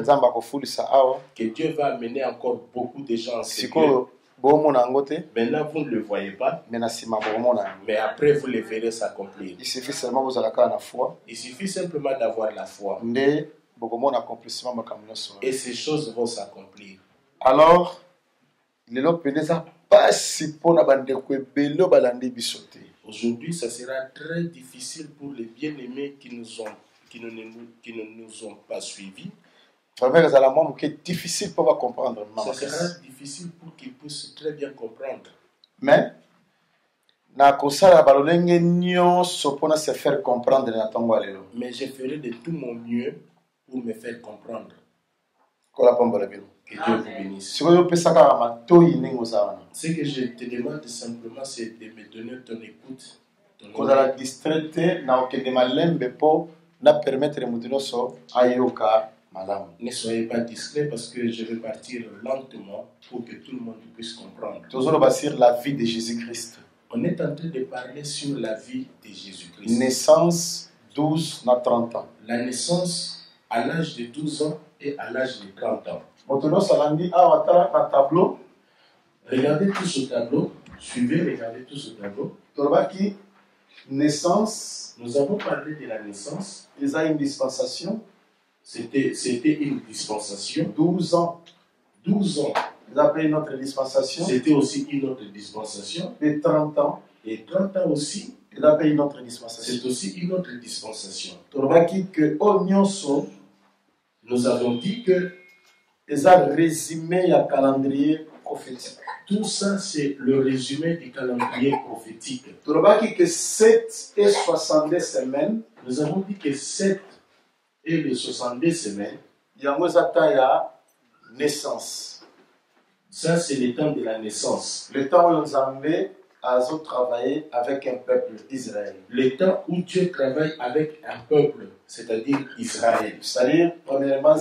ciel, que Dieu va amener encore beaucoup de gens en ce lieu. Maintenant, vous ne le voyez pas, mais après, vous le verrez s'accomplir. Il suffit simplement d'avoir la foi. Et ces choses vont s'accomplir. Alors, aujourd'hui, ça sera très difficile pour les bien-aimés qui ne nous ont pas suivis. Ça sera difficile pour comprendre. Ça sera difficile pour qu'ils puissent très bien comprendre. Mais, se faire comprendre. Mais je ferai de tout mon mieux pour me faire comprendre. Que Dieu vous bénisse. Ce que je te demande simplement, c'est de me donner ton écoute. Ne soyez pas distrait parce que je vais partir lentement pour que tout le monde puisse comprendre. La vie de Jésus-Christ. On est en train de parler sur la vie de Jésus-Christ. Naissance 12 à 30 ans. La naissance à l'âge de 12 ans et à l'âge de 30 ans. Regardez tout ce tableau. Suivez, regardez tout ce tableau. Naissance. Nous avons parlé de la naissance. Il y a une dispensation. C'était une dispensation. 12 ans. 12 ans. Ils appellent une autre dispensation. C'était aussi une autre dispensation. Et 30 ans. Et 30 ans aussi. Ils appellent une autre dispensation. C'est aussi une autre dispensation. Nous avons dit que ils ont résumé le calendrier prophétique. Tout ça, c'est le résumé du calendrier prophétique. Nous avons dit que 7 et 62 semaines. Nous avons dit que 7 et les 62 semaines. Il y a la naissance. Ça, c'est le temps de la naissance. Le temps où nous avons travaillé avec un peuple d'Israël. Le temps où Dieu travaille avec un peuple, c'est-à-dire Israël. C'est-à-dire, premièrement,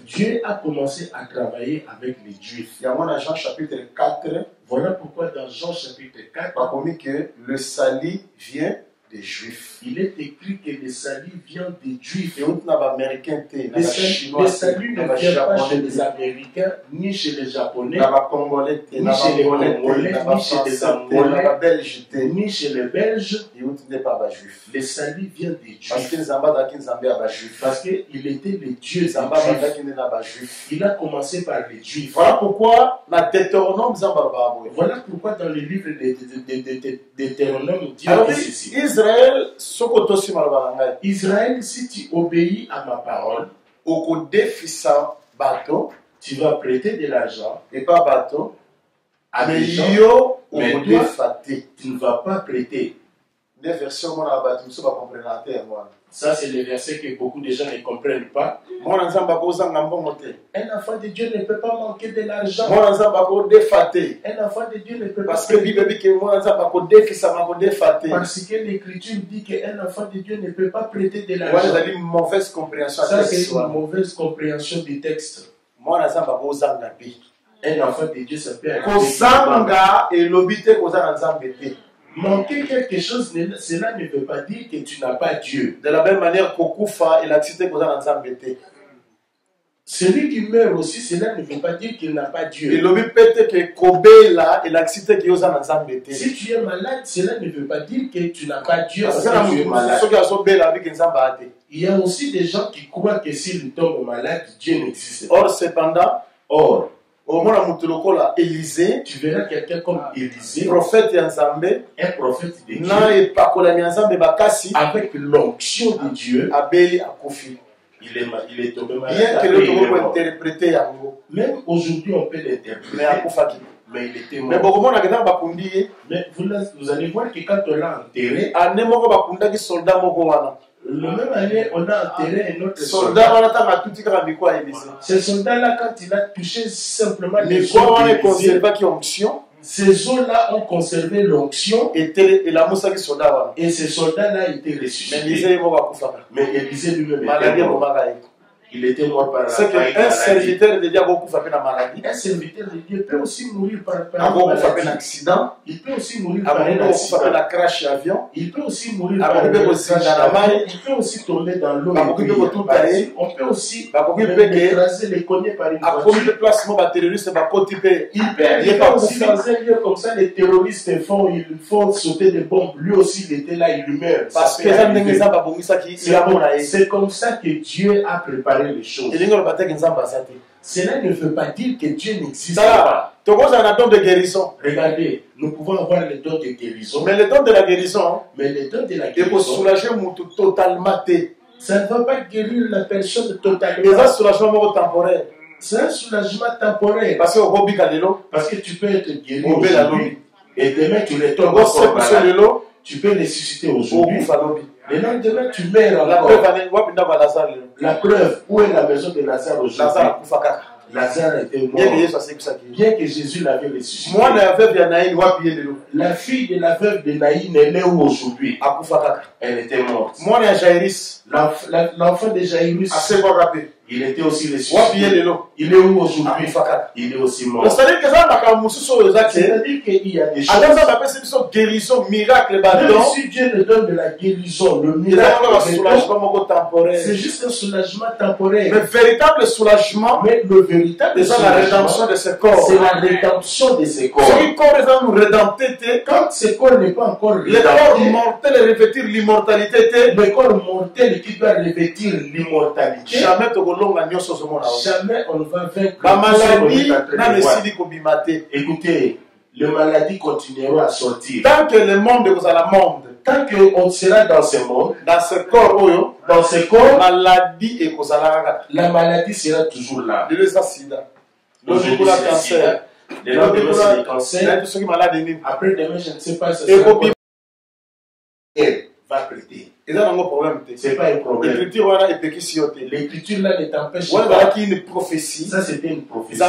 Dieu a commencé à travailler avec les Juifs. Il y a dans Jean chapitre 4. Voilà pourquoi dans Jean chapitre 4, on a commis que le salut vient des Juifs. Il est écrit que le salut vient des Juifs. Le salut ne vient pas chez les Américains, ni chez les Japonais, ni chez les Congolais, ni chez les Angolais, ni chez les Belges. Le salut vient des Juifs. Parce qu'il était le Dieu des Juifs. Il a commencé par les Juifs. Voilà pourquoi dans le livre de Deutéronome, Dieu dit ceci. Israël, si tu obéis à ma parole, tu vas prêter de l'argent et pas bateau, mais toi, tu ne vas pas prêter. Des versions, ça, c'est le verset que beaucoup de gens ne comprennent pas. Un enfant de Dieu ne peut pas manquer de l'argent. Un enfant de Dieu ne peut pas. Parce que l'Écriture dit qu'un enfant de Dieu ne peut pas prêter de l'argent. Ça, c'est une mauvaise compréhension du texte. Un enfant de Dieu, ça peut être. Manquer quelque chose, cela ne veut pas dire que tu n'as pas Dieu. De la même manière, celui qui meurt aussi, cela ne veut pas dire qu'il n'a pas Dieu. Si tu es malade, cela ne veut pas dire que tu n'as pas Dieu. Tu es malade. Il y a aussi des gens qui croient que s'ils tombent malades, Dieu n'existe pas. Or, cependant, Élisée, tu verras quelqu'un comme Élisée, prophète un prophète de Dieu, avec l'onction de Dieu, il est tombé malade. Même aujourd'hui, on peut l'interpréter. Mais il était mort. Mais vous allez voir que quand on l'a enterré, le même année, on a enterré un autre soldat. Ce soldat-là, quand il a touché simplement les os, ces os-là ont conservé l'onction et ce soldat-là était ressuscité. Mais Élisée lui-même était mort. Il était mort par la c'est qu'un serviteur de Dieu a beaucoup frappé la maladie. Un serviteur de Dieu peut aussi mourir par un accident. Il peut aussi mourir par un accident. La crash avion. Il peut aussi mourir par un crash. Il peut aussi tomber dans l'eau. On peut aussi écraser les cognés par une voiture. Il peut aussi dans un lieu comme ça, les terroristes font sauter des bombes. Lui aussi, il était là, il meurt. Parce que c'est comme ça que Dieu a préparé les choses. Cela ne veut pas dire que Dieu n'existe pas. De guérison. Regardez, nous pouvons avoir les dons de guérison. Mais les dons de la guérison, il faut soulager totalement. Ça ne va pas guérir la personne totalement. C'est un soulagement temporaire. C'est un soulagement temporaire. Parce que tu peux être guéri aujourd'hui et demain tu retombes encore malade. Tu peux ressusciter aujourd'hui. Le lendemain, tu meurs encore. La preuve, où est la maison de Lazare aujourd'hui? Lazare était mort. Bien que Jésus l'avait ressuscité. La fille de la veuve de Naïn est née où aujourd'hui? Elle était morte. L'enfant de Jairus, il était aussi ressuscité. Il est où aujourd'hui? Il est aussi mort. C'est-à-dire qu'il y a des choses. Guérison, miracle, même si Dieu ne donne de la guérison, le miracle, c'est juste un soulagement temporaire. Le véritable soulagement, mais le véritable c'est la rédemption de ce corps. C'est la rédemption de ce corps. Quand ce corps n'est pas encore rédempté, le corps mortel revêtir l'immortalité. Le corps mortel qui doit revêtir l'immortalité. Jamais on ne va vaincre la maladie. Écoutez, les maladies continueront à sortir. Tant que le monde est à la monde, tant qu'on sera dans ce monde, dans ce corps, maladie est la maladie sera toujours là. Le cancer, le cancer. Après demain, je ne sais pas si va prêter. C'est pas un problème. L'écriture là ne t'empêche pas. Ça c'était une prophétie.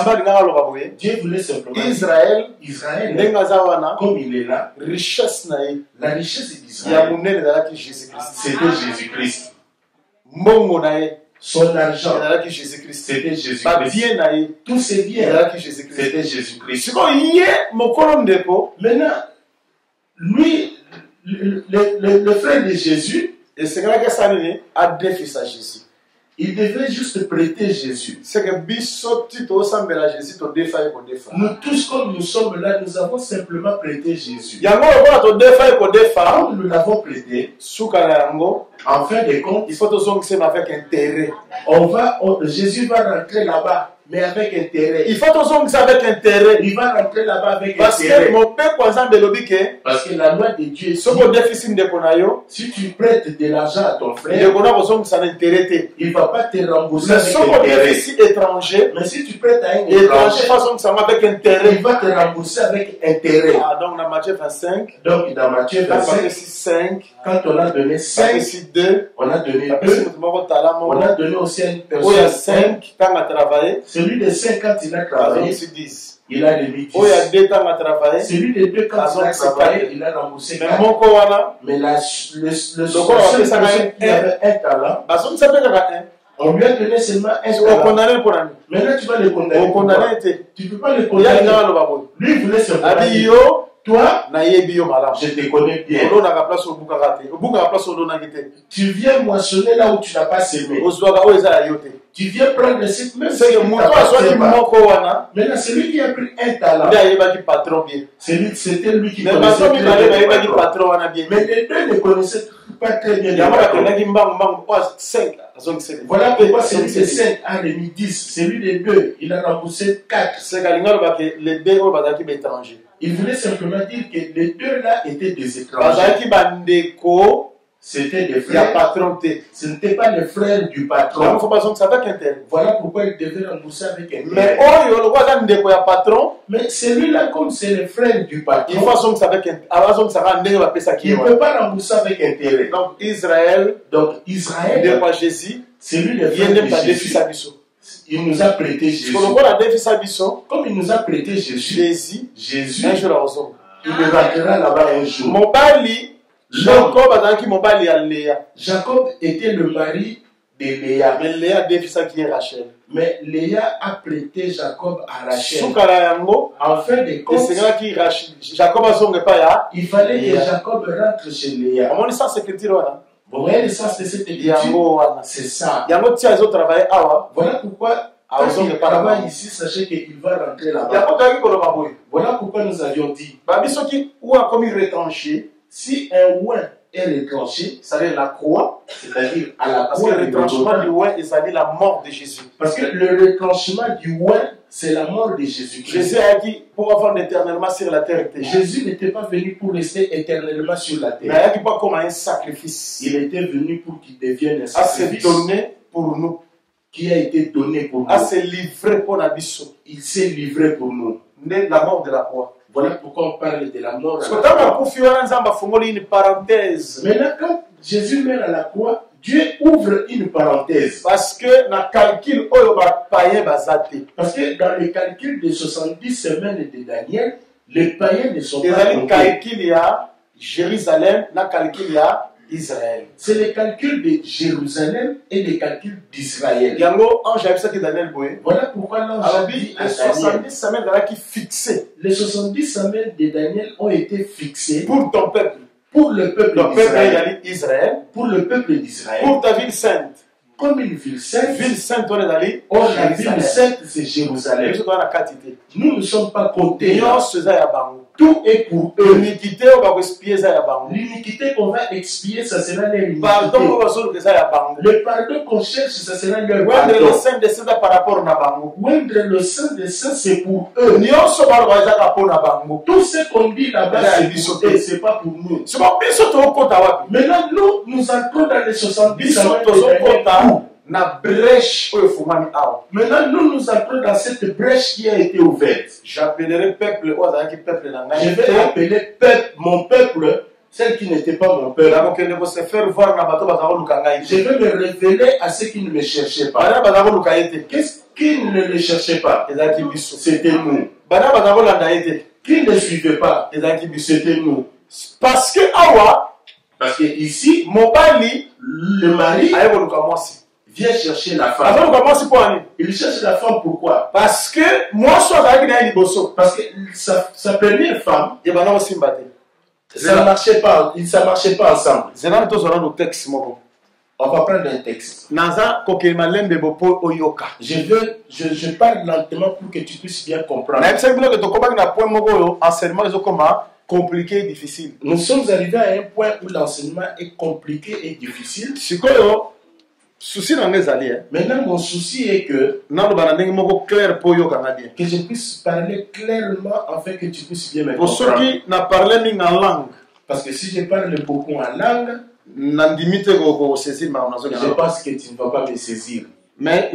Dieu voulait simplement Israël, comme il est là, la richesse d'Israël, c'était Jésus-Christ. Son argent, c'était Jésus-Christ. Tous ses biens, c'était Jésus-Christ. Maintenant, lui, le frère de Jésus, et c'est vrai que ça a deux fils à Jésus. Il devait juste prêter Jésus. C'est que nous tous, comme nous sommes là, nous avons simplement prêté Jésus. Quand nous l'avons prêté, en fin de compte, il faut que avec intérêt. Jésus va rentrer là-bas. Mais avec intérêt. Il faut que ça avec intérêt. Il va rentrer là-bas avec parce intérêt. Parce que la loi de Dieu, si tu prêtes de l'argent à ton frère, il ne va pas te rembourser avec intérêt. Mais si tu prêtes à un étranger, il va te rembourser avec intérêt. Donc dans Matthieu 25, quand on a donné 5, on a donné 2, on a donné aussi à une personne 5 temps à travailler. Celui de 5 quand il a travaillé, il a remis 10. Celui de 2 quand il a travaillé, il a remboursé 4. Mais le seul personne qui avait un talent, on lui a donné seulement un talent. Maintenant tu vas le condamner. Tu ne peux pas le condamner. Lui il voulait simplement dire, toi, je te connais bien. Tu viens moissonner là où tu n'as pas semé. Tu viens prendre cette même chose. Maintenant, celui qui a pris un talent, c'était lui qui connaissait très bien. Mais les deux ne connaissaient pas très bien. Voilà pourquoi celui de 5 a remis 10. Celui de 2, il a remboursé 4. Il voulait simplement dire que les deux là étaient des étrangers. C'était des frères. Ce n'était pas les frères du patron. Voilà pourquoi il devait rembourser avec intérêt. Mais celui-là, comme c'est le frère du patron, il ne peut pas rembourser avec intérêt. Donc Israël, Jésus, c'est lui le frère de Jésus. Il nous a prêté Jésus. Comme il nous a prêté Jésus, un jour, il rentrera là-bas un jour. Jacob était le mari de Léa. Mais Léa défie ça qui est Rachel. Mais Léa a prêté Jacob à Rachel. En fin de compte, Jacob il fallait que Jacob rentre chez Léa. Vous voyez le sens de cette écriture? C'est ça. Voilà pourquoi quand il travaille ici, sachez qu'il va rentrer là-bas. Voilà pourquoi nous avions dit, si un ouin est retranché, c'est-à-dire la croix, c'est-à-dire à la croix, le retranchement du ouin, c'est la mort de Jésus. Parce que le retranchement du ouin, c'est la mort de Jésus. Jésus a dit pour avoir éternellement sur la terre. Jésus n'était pas venu pour rester éternellement sur la terre. Mais il pas comme un sacrifice. Il était venu pour qu'il devienne un sacrifice. Donné pour nous. Qui a été donné pour nous. Se livrer pour la mission. Il s'est livré pour nous. La mort de la croix. Voilà pourquoi on parle de la mort. Une parenthèse. Maintenant, quand Jésus meurt à la croix, Dieu ouvre une parenthèse. Parce que Parce que dans le calcul des 70 semaines de Daniel, les païens ne sont pas comptés. Calcul y a Jérusalem, na calcul y a Israël. C'est le calcul de Jérusalem et le calcul d'Israël. Voilà pourquoi l'ange a dit à Daniel, les 70 semaines de Daniel ont été fixées pour ton peuple. Pour le peuple d'Israël. Pour le peuple d'Israël. Pour ta ville sainte. Comme une ville sainte. Ville sainte, la ville sainte, c'est Jérusalem. Nous ne sommes pas comptés. Tout est pour eux. L'iniquité qu'on va expier, ça sera leur iniquité. Le pardon qu'on cherche, ça sera leur pardon. Moindre le sein des saints, c'est pour eux. Tout ce qu'on dit là-bas, c'est pour eux, c'est pas pour nous. Maintenant, nous entrons dans les 70 ans. Maintenant, nous entrons dans cette brèche qui a été ouverte. J'appellerai peuple. Je vais appeler peuple, mon peuple, celle qui n'était pas mon peuple. Je vais me révéler à ceux qui ne me cherchaient pas. Qu'est-ce qui ne les cherchait pas? C'était nous. Qui ne suivait pas? C'était nous. Parce que ici, le mari vient chercher la femme. Il cherche la femme pourquoi? Parce que parce que sa première femme, ça ne marchait pas ensemble. On va prendre un texte. Je parle lentement pour que tu puisses bien comprendre. Compliqué et difficile. Nous sommes arrivés à un point où l'enseignement est compliqué et difficile. Maintenant, mon souci est que je puisse parler clairement afin que tu puisses bien me comprendre. Parce que si je parle beaucoup en langue, je pense que tu ne vas pas me saisir. Mais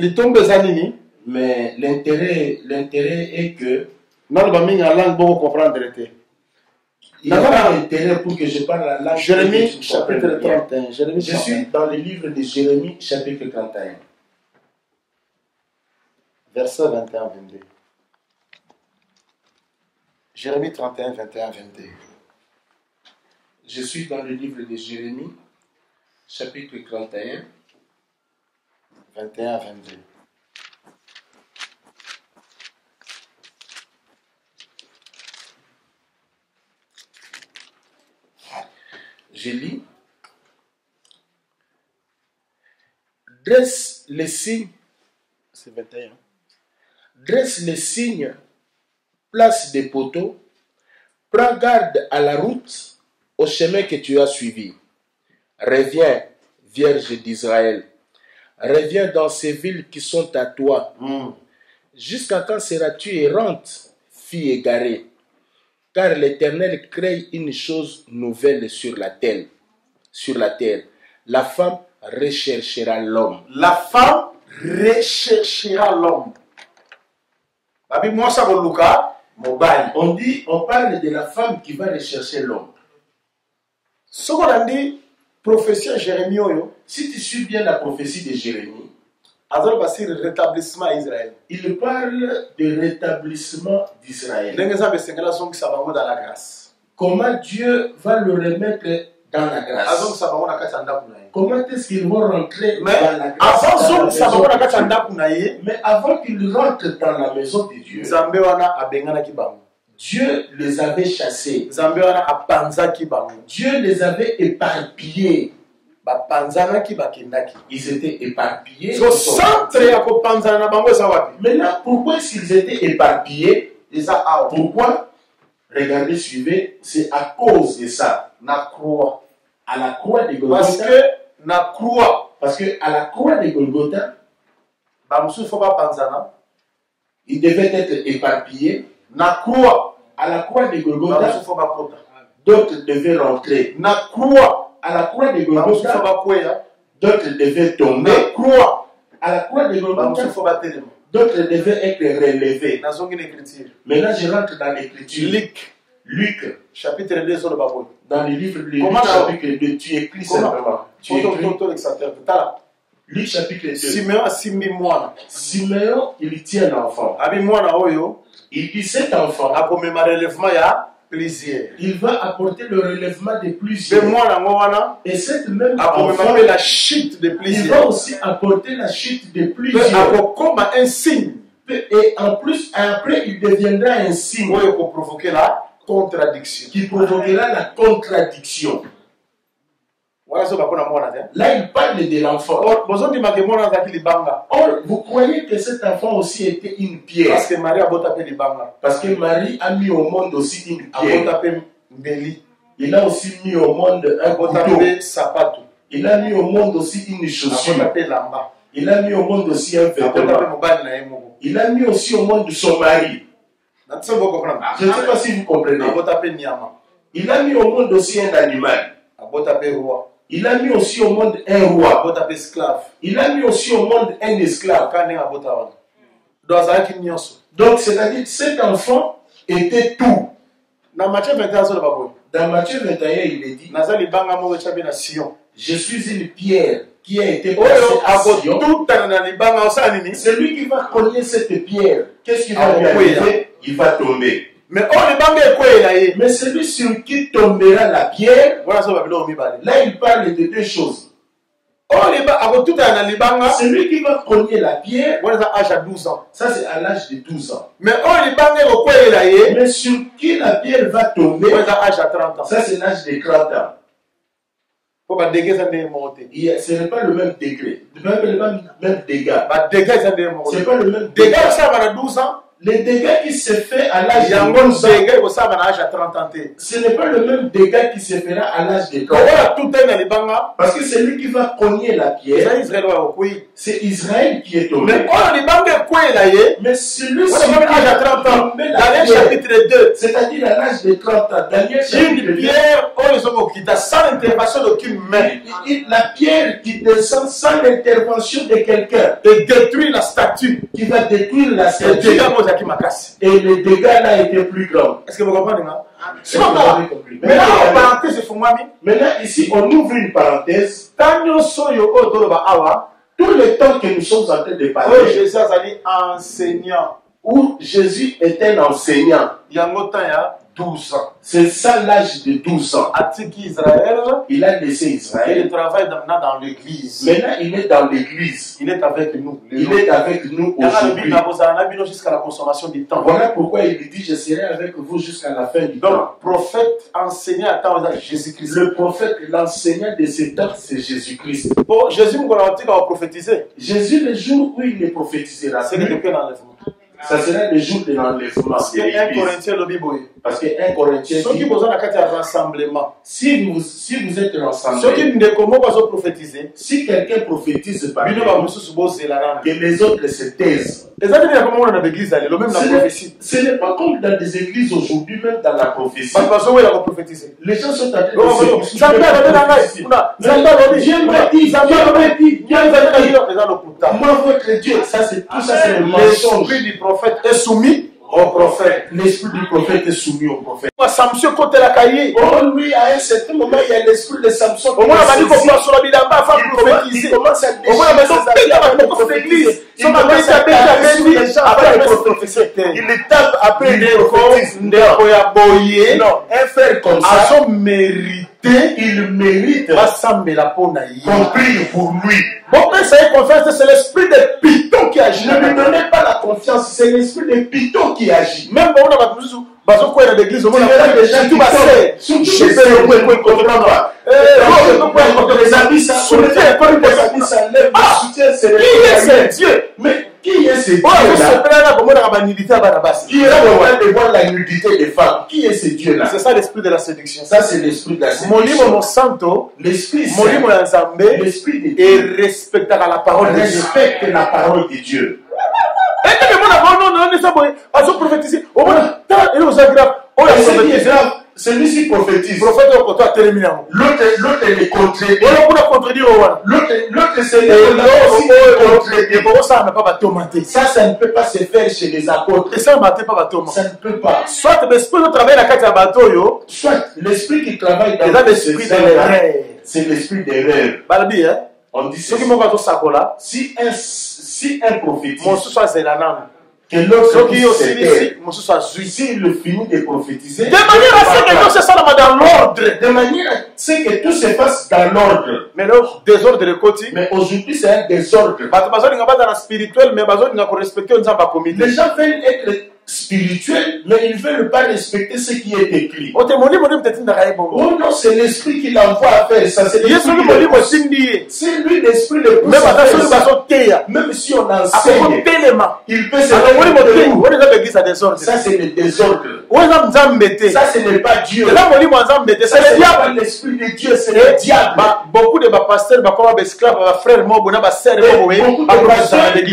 l'intérêt est que il n'y a pas d'intérêt pour que je parle la langue. Jérémie, chapitre 31. Je suis dans le livre de Jérémie, chapitre 31. Verset 21-22. Jérémie 31, 21, 22. Je suis dans le livre de Jérémie, chapitre 31. 21, 22. Je lis. Dresse les signes. C'est 21. Dresse les signes. Place des poteaux. Prends garde à la route, au chemin que tu as suivi. Reviens, Vierge d'Israël. Reviens dans ces villes qui sont à toi. Jusqu'à quand seras-tu errante, fille égarée? Car l'Éternel crée une chose nouvelle sur la terre. La femme recherchera l'homme. La femme recherchera l'homme. On parle de la femme qui va rechercher l'homme. Ce qu'on a dit, prophétie Jérémie. Si tu suis bien la prophétie de Jérémie, rétablissement Israël. Il parle de rétablissement d'Israël. Comment Dieu va le remettre dans la grâce. Comment est-ce qu'ils vont rentrer dans la grâce? Mais avant qu'ils rentrent dans la maison de Dieu, Dieu les avait chassés. Dieu les avait éparpillés. Ils étaient éparpillés. Maintenant, pourquoi est-ce qu'ils étaient éparpillés? Pourquoi? Regardez, suivez, c'est à cause de ça. À la croix de Golgotha. Parce que à la croix de Golgotha, ils devaient être éparpillés. À la croix de Golgotha, d'autres devaient rentrer. À la croix de Golgotha, d'autres devaient tomber. À la croix de Golgotha, d'autres devaient être relevés. Maintenant, je rentre dans l'écriture. Luc, chapitre 2, dans le livre de Luc, chapitre 2, tu écris simplement. Luc, chapitre 2. Simeon, il tient l'enfant. Il dit cet enfant, il va apporter le relèvement de plusieurs. Et cette même enfant, la chute de il va aussi apporter la chute de plusieurs. Comme un signe. Et en plus, après, il deviendra un signe pour provoquer la contradiction. Qui provoquera la contradiction. Là, il parle de l'enfant. Or, vous croyez que cet enfant aussi était une pierre? Parce que Marie a mis au monde aussi une pierre. Il a aussi mis au monde un couteau. Il a mis au monde aussi une chaussure. Il a mis au monde aussi un vêtement. Il a mis aussi au monde son mari. Je ne sais pas si vous comprenez. Il a mis au monde aussi un animal. Il a mis aussi au monde un roi. Il a mis aussi au monde un esclave. Donc, c'est-à-dire que cet enfant était tout. Dans Matthieu 21, il est dit, je suis une pierre qui a été placée à Sion. Celui qui va cogner cette pierre, qu'est-ce qui va lui arriver? Il va tomber. Mais celui sur qui tombera la pierre, là il parle de deux choses. Celui qui va cogner la pierre, ça c'est à l'âge de 12 ans. Mais sur qui la pierre va tomber, ça c'est l'âge de 30 ans. Ce n'est pas le même degré, le même dégât. Ce n'est pas le même dégât. Les dégâts qui se fait à l'âge de 12 ans, ce n'est pas le même dégât qui se fera à l'âge de 30 ans. Parce que celui qui va cogner la pierre, c'est Israël qui est tombé. Mais celui qui va tomber la pierre, c'est-à-dire à l'âge de 30 ans, Daniel chapitre 2, la pierre qui descend sans l'intervention de quelqu'un, et détruire la statue, qui va détruire la statue. Et les dégâts là étaient plus grands. Est-ce que vous comprenez? Maintenant, ici, on ouvre une parenthèse. Tout le temps que nous sommes en train de parler, où Jésus est un enseignant. 12 ans. C'est ça l'âge de 12 ans. Il a laissé Israël. Il travaille maintenant dans l'église. Maintenant, il est dans l'église. Il est avec nous. Il est avec nous aujourd'hui. Jusqu'à la consommation du temps. Voilà pourquoi il dit, je serai avec vous jusqu'à la fin du temps. Donc, prophète, enseignant à temps, Jésus-Christ. Le prophète, l'enseignant de ce temps, c'est Jésus-Christ. Bon, Jésus, nous va prophétiser. Jésus, le jour où il ne prophétisera c'est depuis l'enlèvement. Ça sera le jour de l'enlèvement. Parce que 1 Corinthiens le Bible. Parce que 1 Corinthiens ceux qui besoin d'un rassemblement. Si vous êtes rassemblés. Ceux qui ne comment pas prophétiser. Si quelqu'un prophétise par que les autres se taisent. Ce n'est pas comme dans des églises aujourd'hui, même dans la prophétie. Les gens sont en train de se Dieu m'a dit, moi votre Dieu, ça c'est tout ça c'est le mensonge. L'esprit du prophète est soumis au prophète. L'esprit du prophète est soumis au prophète. Samson côté la cahier. Oh lui, à un certain moment, il y a l'esprit de Samson. Il commence à après les prophéties. Il tape après les prophéties. Non, un frère comme ça, il mérite compris pour lui. Bon, ça y est, confiance, c'est l'esprit de Python qui agit. Ne lui donnez pas la confiance, c'est l'esprit de Python qui agit. Même quand on a besoin de l'église, on a déjà tout passé. Je sais pas. Les habits, ça c'est Dieu. Mais qui est ce Dieu là? Qui est en train de voir la nudité des femmes? Qui est ce Dieu là? C'est ça l'esprit de la séduction. Ça c'est l'esprit de la séduction. L'esprit de Dieu. Et respecte la parole de Dieu. Respecte la parole de Dieu. Celui-ci prophétise. L'autre est contredit. L'autre c'est ça ne peut pas se faire chez les apôtres. Ça ne peut pas. Soit l'esprit qui travaille dans l'esprit d'erreur, c'est l'esprit d'erreur. On dit si un prophétise, que l'autre s'il le finit de prophétiser, de manière à ce que tout se fasse dans l'ordre. De manière à ce que tout se fasse dans l'ordre. Mais le désordre de côté. Mais aujourd'hui c'est un désordre. Les gens veulent être spirituels, mais ils ne veulent pas respecter ce qui est écrit. Oh non, c'est l'esprit qui l'envoie à faire ça. C'est lui l'esprit le plus. Même si on enseigne, il peut se faire. Ça c'est le désordre. Ça ce n'est pas Dieu. C'est le diable. L'esprit de Dieu, c'est le diable. Beaucoup de pasteurs, esclaves, frères, beaucoup de pasteurs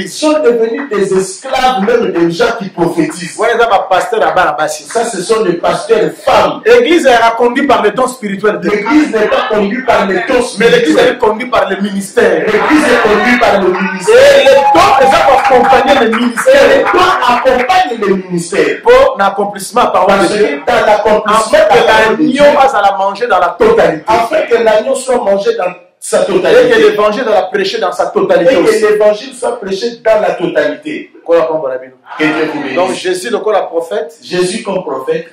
sont devenus des esclaves, même des gens qui prophétisent. Ça, ce sont des pasteurs femmes. L'église est conduite par le don spirituel. L'église n'est pas conduite par le don spirituel. Mais l'église est conduite par le ministère. L'église est conduite par le ministère. Et les dons, les gens accompagnent le ministère. Les dons accompagnent le ministère. Pour l'accomplissement par Parce que dans l'accomplissement, l'agneau va la manger dans la totalité. Afin que l'agneau soit mangé dans sa totalité. Et que l'évangile va la prêcher dans sa totalité. Et que l'évangile soit prêché dans la totalité. Que Dieu vous bénisse. Donc Jésus, le prophète. Jésus comme prophète.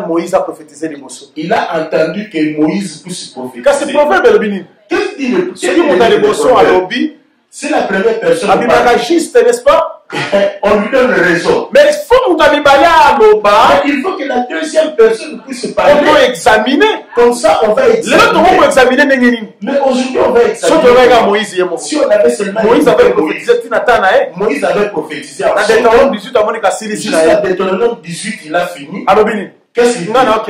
Moïse a prophétisé les mots. Il a entendu que Moïse puisse prophétiser. Qu'est-ce que c'est prophète de l'Obini? Qu'est-ce qu'il dit le prophète? C'est la première personne. N'est-ce pas? On lui donne raison. Mais il faut que la deuxième personne puisse parler. On doit examiner. Comme ça, on va examiner. Mais aujourd'hui, on va examiner. Si on avait seulement Moïse avait prophétisé. Moïse avait prophétisé. Jusqu'à Deutéronome 18, il a fini. Qu'est-ce qu'il dit? Maintenant,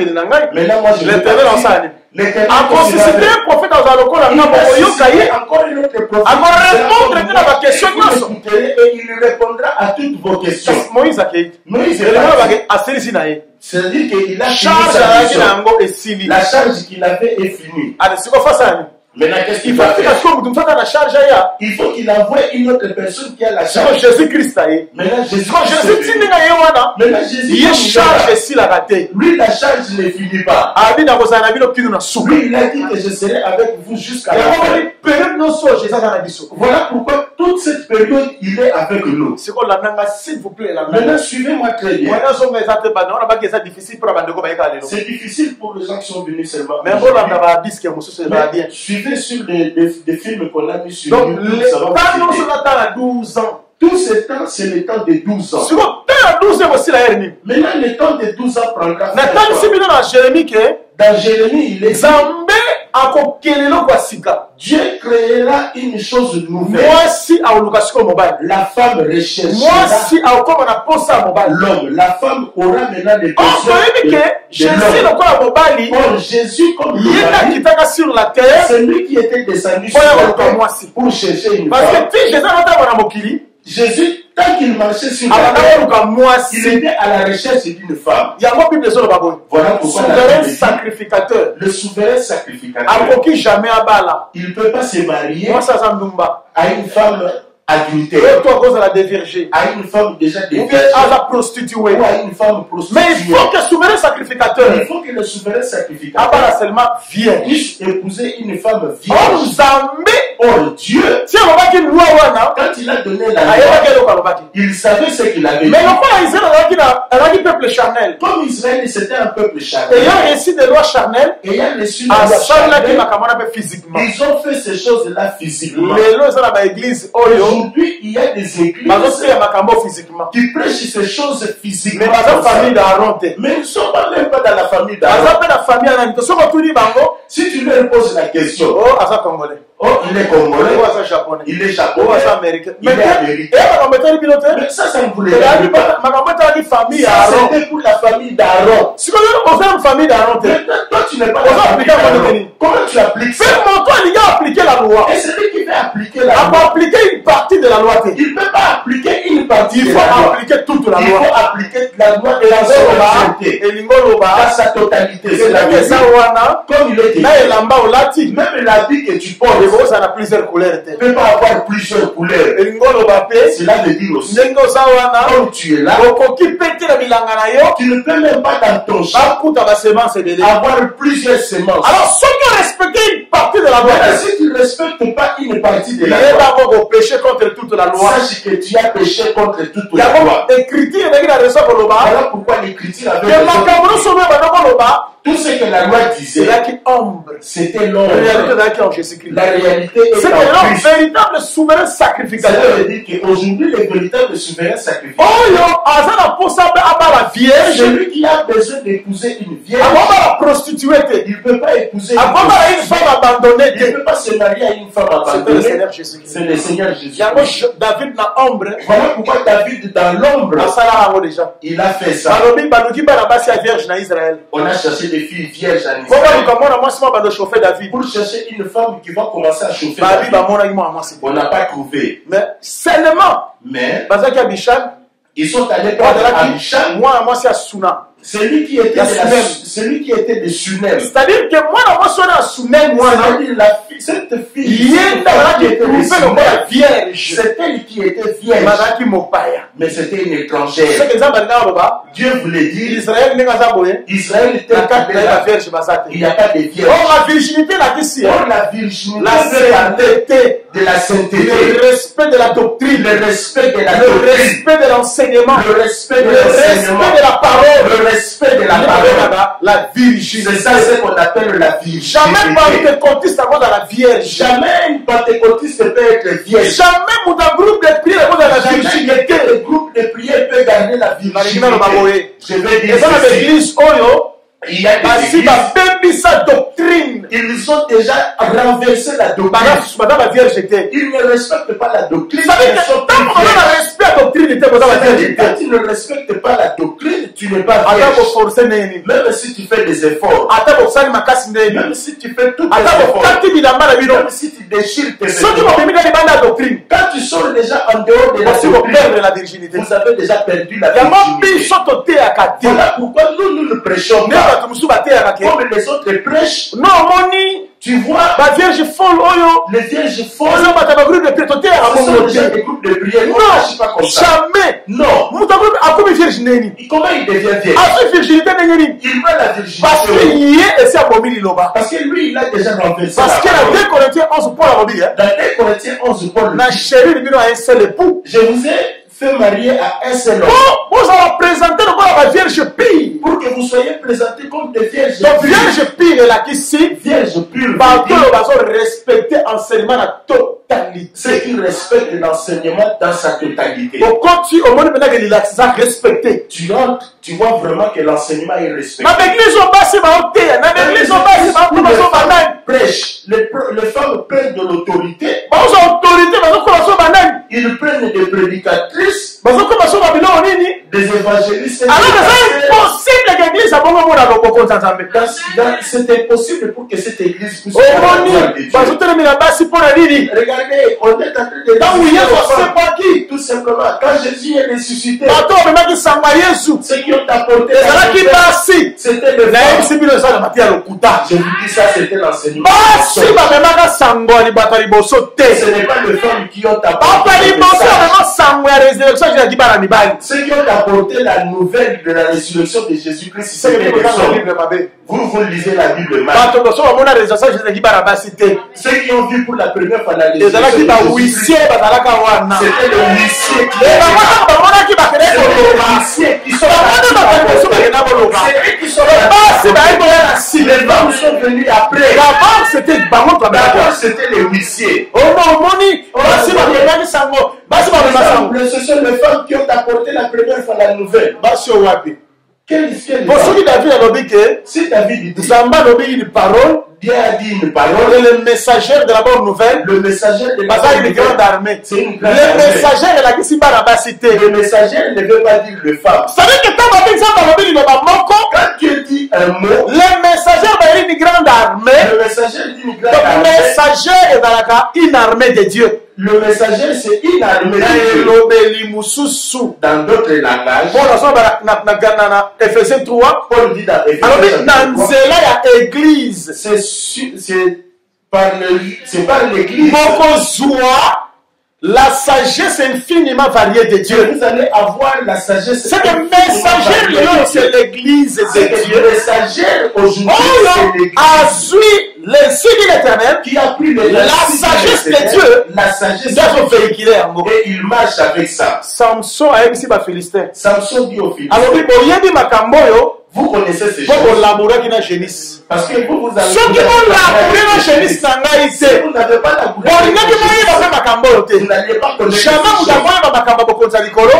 moi, je l'éternel en salle. Encore si c'était un prophète dans un local, encore une autre prophète. Encore répondre à la question. Et il répondra à toutes vos questions. Moïse a dit. C'est-à-dire qu'il a fini. La charge qu'il avait est finie. Maintenant, qu'est-ce qu'il va faire? Il faut qu'il envoie une autre personne qui a la charge. Jésus-Christ. Maintenant, Jésus lui, la charge ne finit pas. Lui, il a dit que je serai avec vous jusqu'à la fin. Voilà pourquoi toute cette période, il est avec nous. S'il vous plaît, maintenant, suivez-moi très bien. C'est difficile pour les gens qui sont venus seulement. Mais suivez sur des films qu'on a mis sur donc, YouTube. Donc, le 12 ans. Tout ce temps, c'est le temps de 12 ans. Maintenant, le temps de 12 ans prendra. Dans Jérémie, il est Dieu créera une chose nouvelle. La femme recherchera l'homme. La femme aura maintenant des besoins de Jésus comme sur la terre, c'est lui qui était descendu sur la terre pour chercher une femme. Jésus, tant qu'il marchait sur la terre, il était à la recherche d'une femme. Voilà pourquoi sacrificateur. Le souverain sacrificateur. Il ne peut pas se marier à une femme adultère, à une femme déjà dévierge, à la prostituée, ou à une femme prostituée. Mais il faut que le souverain sacrificateur, il faut que le souverain sacrificateur seulement puisse épouser une femme vierge. Or, Dieu, quand il a donné la loi, il savait ce qu'il avait dit. Mais peuple charnel. Comme Israël, c'était un peuple charnel. Ayant reçu des lois charnelles, des lois charnelles, physiquement. Ils ont fait ces choses-là physiquement. Aujourd'hui, il y a des églises qui prêchent ces choses physiquement. Mais ils ne sont même pas dans la famille d'Aaron. Si tu leur poses la question, oh, il est congolais, il est japonais, il est américain. Mais ça ne voulait pas. C'était pour la famille d'Aaron. Mais toi, tu n'es pas la famille d'Aaron. Comment tu appliques ça? Et celui qui veut appliquer la loi, appliquer une partie de la loi. Il ne peut pas appliquer une partie de la loi. Il faut appliquer toute la loi. Il faut appliquer la loi dans sa totalité. C'est la vérité. Comme il est dit, même l'habit que tu portes, ça a plusieurs couleurs. Tu ne peux pas avoir plusieurs couleurs. Cela veut dire aussi, comme tu es là, tu ne peux même pas dans ton champ avoir plusieurs semences. Alors, ceux qui ont respecté une partie de la loi, si tu ne respectes pas une partie de la loi, péché contre toute la loi. Sache que tu as péché contre toute la loi. Voilà pourquoi l'écriture avait tout ce que la loi disait, c'était l'ombre. La réalité est en Christ. Véritable souverain sacrificateur. Ça veut dire qu'aujourd'hui, le véritable souverain sacrificateur, celui qui a besoin d'épouser une vierge, il ne peut pas épouser une femme abandonnée. Il ne peut pas se marier à une femme abandonnée. C'est le Seigneur Jésus. Voilà pourquoi David, dans l'ombre, il a fait ça. On a cherché des filles vierges en Israël. Pour chercher une femme qui va commencer à chauffer David, on n'a pas trouvé. Mais seulement, ils sont allés prendre Abishai. Moi, c'est à Suna. Celui qui était de Sunem. C'est-à-dire que moi, je suis à cette fille qui était vierge. C'est elle qui était vierge. Mais c'était une étrangère. Dieu voulait dire Israël était la vierge. Il n'y a pas de vierge. La virginité, la sainteté de la sainteté. Le respect de la doctrine. Le respect de la doctrine. Le respect de l'enseignement. Le respect de la parole. Respect de la parole, la virginité. C'est ça ce qu'on appelle la virginité. Jamais pentecôtiste à cause de la vierge. Jamais un pentecôtiste peut être vierge. Jamais un groupe de prière à cause de la virginité. Le groupe de prière peut garder la virginité. Je vais dire l'église Oyo. Il y a des églises, doctrine. Ils ont déjà renversé la doctrine. Ils ne respectent pas la doctrine. Quand tu ne respectes pas la doctrine, tu n'es pas vierge. Même si tu fais des efforts, même si tu fais tout tes efforts, même si tu déchires tes efforts, quand tu sors déjà en dehors de la doctrine, vous avez déjà perdu la virginité. Voilà pourquoi nous ne prêchons pas comme les autres prêchent. Tu vois, les vierges folles, ce sont déjà des groupes de prière. Non, jamais. Non. Comment il devient vierge? Il veut la virginité. Parce que lui, il a déjà renversé. Parce que dans 2 Corinthiens 11, Paul a dit, dans 2 Corinthiens 11, Paul a dit, un seul époux. Je vous ai fait marier à un seul homme. Vous allez présenter la vierge pire. Pour que vous soyez présentés comme des vierges. Donc, vierge pire, là, qui si, vierge pure, parce que vous respecter l'enseignement à totalité. Ceux qui respectent l'enseignement dans sa totalité. Donc, quand tu au monde maintenant que il a respecté, tu vois vraiment que l'enseignement est respecté. Dans l'église, on passe par terre. Dans l'église, on passe par prêche. Les femmes prennent de l'autorité. Ils prennent des prédicatrices, des évangélistes. Alors, c'est impossible que l'église c'est impossible pour que cette église puisse regardez, on est en train de dire tout simplement, quand Jésus est ressuscité, ceux qui ont apporté c'était le je vous dis ça, c'était l'enseignement. Ce n'est pas les femmes qui ont apporté ceux qui ont apporté la nouvelle de la résurrection de Jésus-Christ, Vous lisez la Bible mal. Ceux qui ont vu pour la première fois la législation, c'était le huissier qui sont les femmes sont venues après. D'abord, c'était les huissiers. Ce sont les femmes qui ont apporté la première fois la nouvelle. Si David dit une parole, Dieu a dit une parole. Et le messager de la bonne nouvelle, le messager de la bonne nouvelle, une grande armée. C'est une grande armée. Le messager ne veut pas dire le femme. Vous savez que quand Dieu dit un mot, le messager va dire une grande armée. Le messager dit une grande armée. Le messager est dans une armée de Dieu. Le messager, c'est une armée de Dieu. Dans d'autres langages, Ephésiens 3, Paul dit dans Ephésiens 3, c'est par l'église. La sagesse infiniment variée de Dieu. Vous allez avoir la sagesse. C'est le messager, c'est l'église de Dieu. Le messager aujourd'hui, c'est l'église. Les signes de l'Éternel qui a pris la sagesse de Dieu, la sagesse véhiculée en et il marche avec ça. Samson a émis ma Philistin. Samson dit aux Philistins. Alors, vous connaissez ces choses. Parce que vous avez. Ceux qui vont labourer dans Génis, vous n'avez pas labouré. Vous n'allez pas connaître. Jamais vous n'avez pas connaître.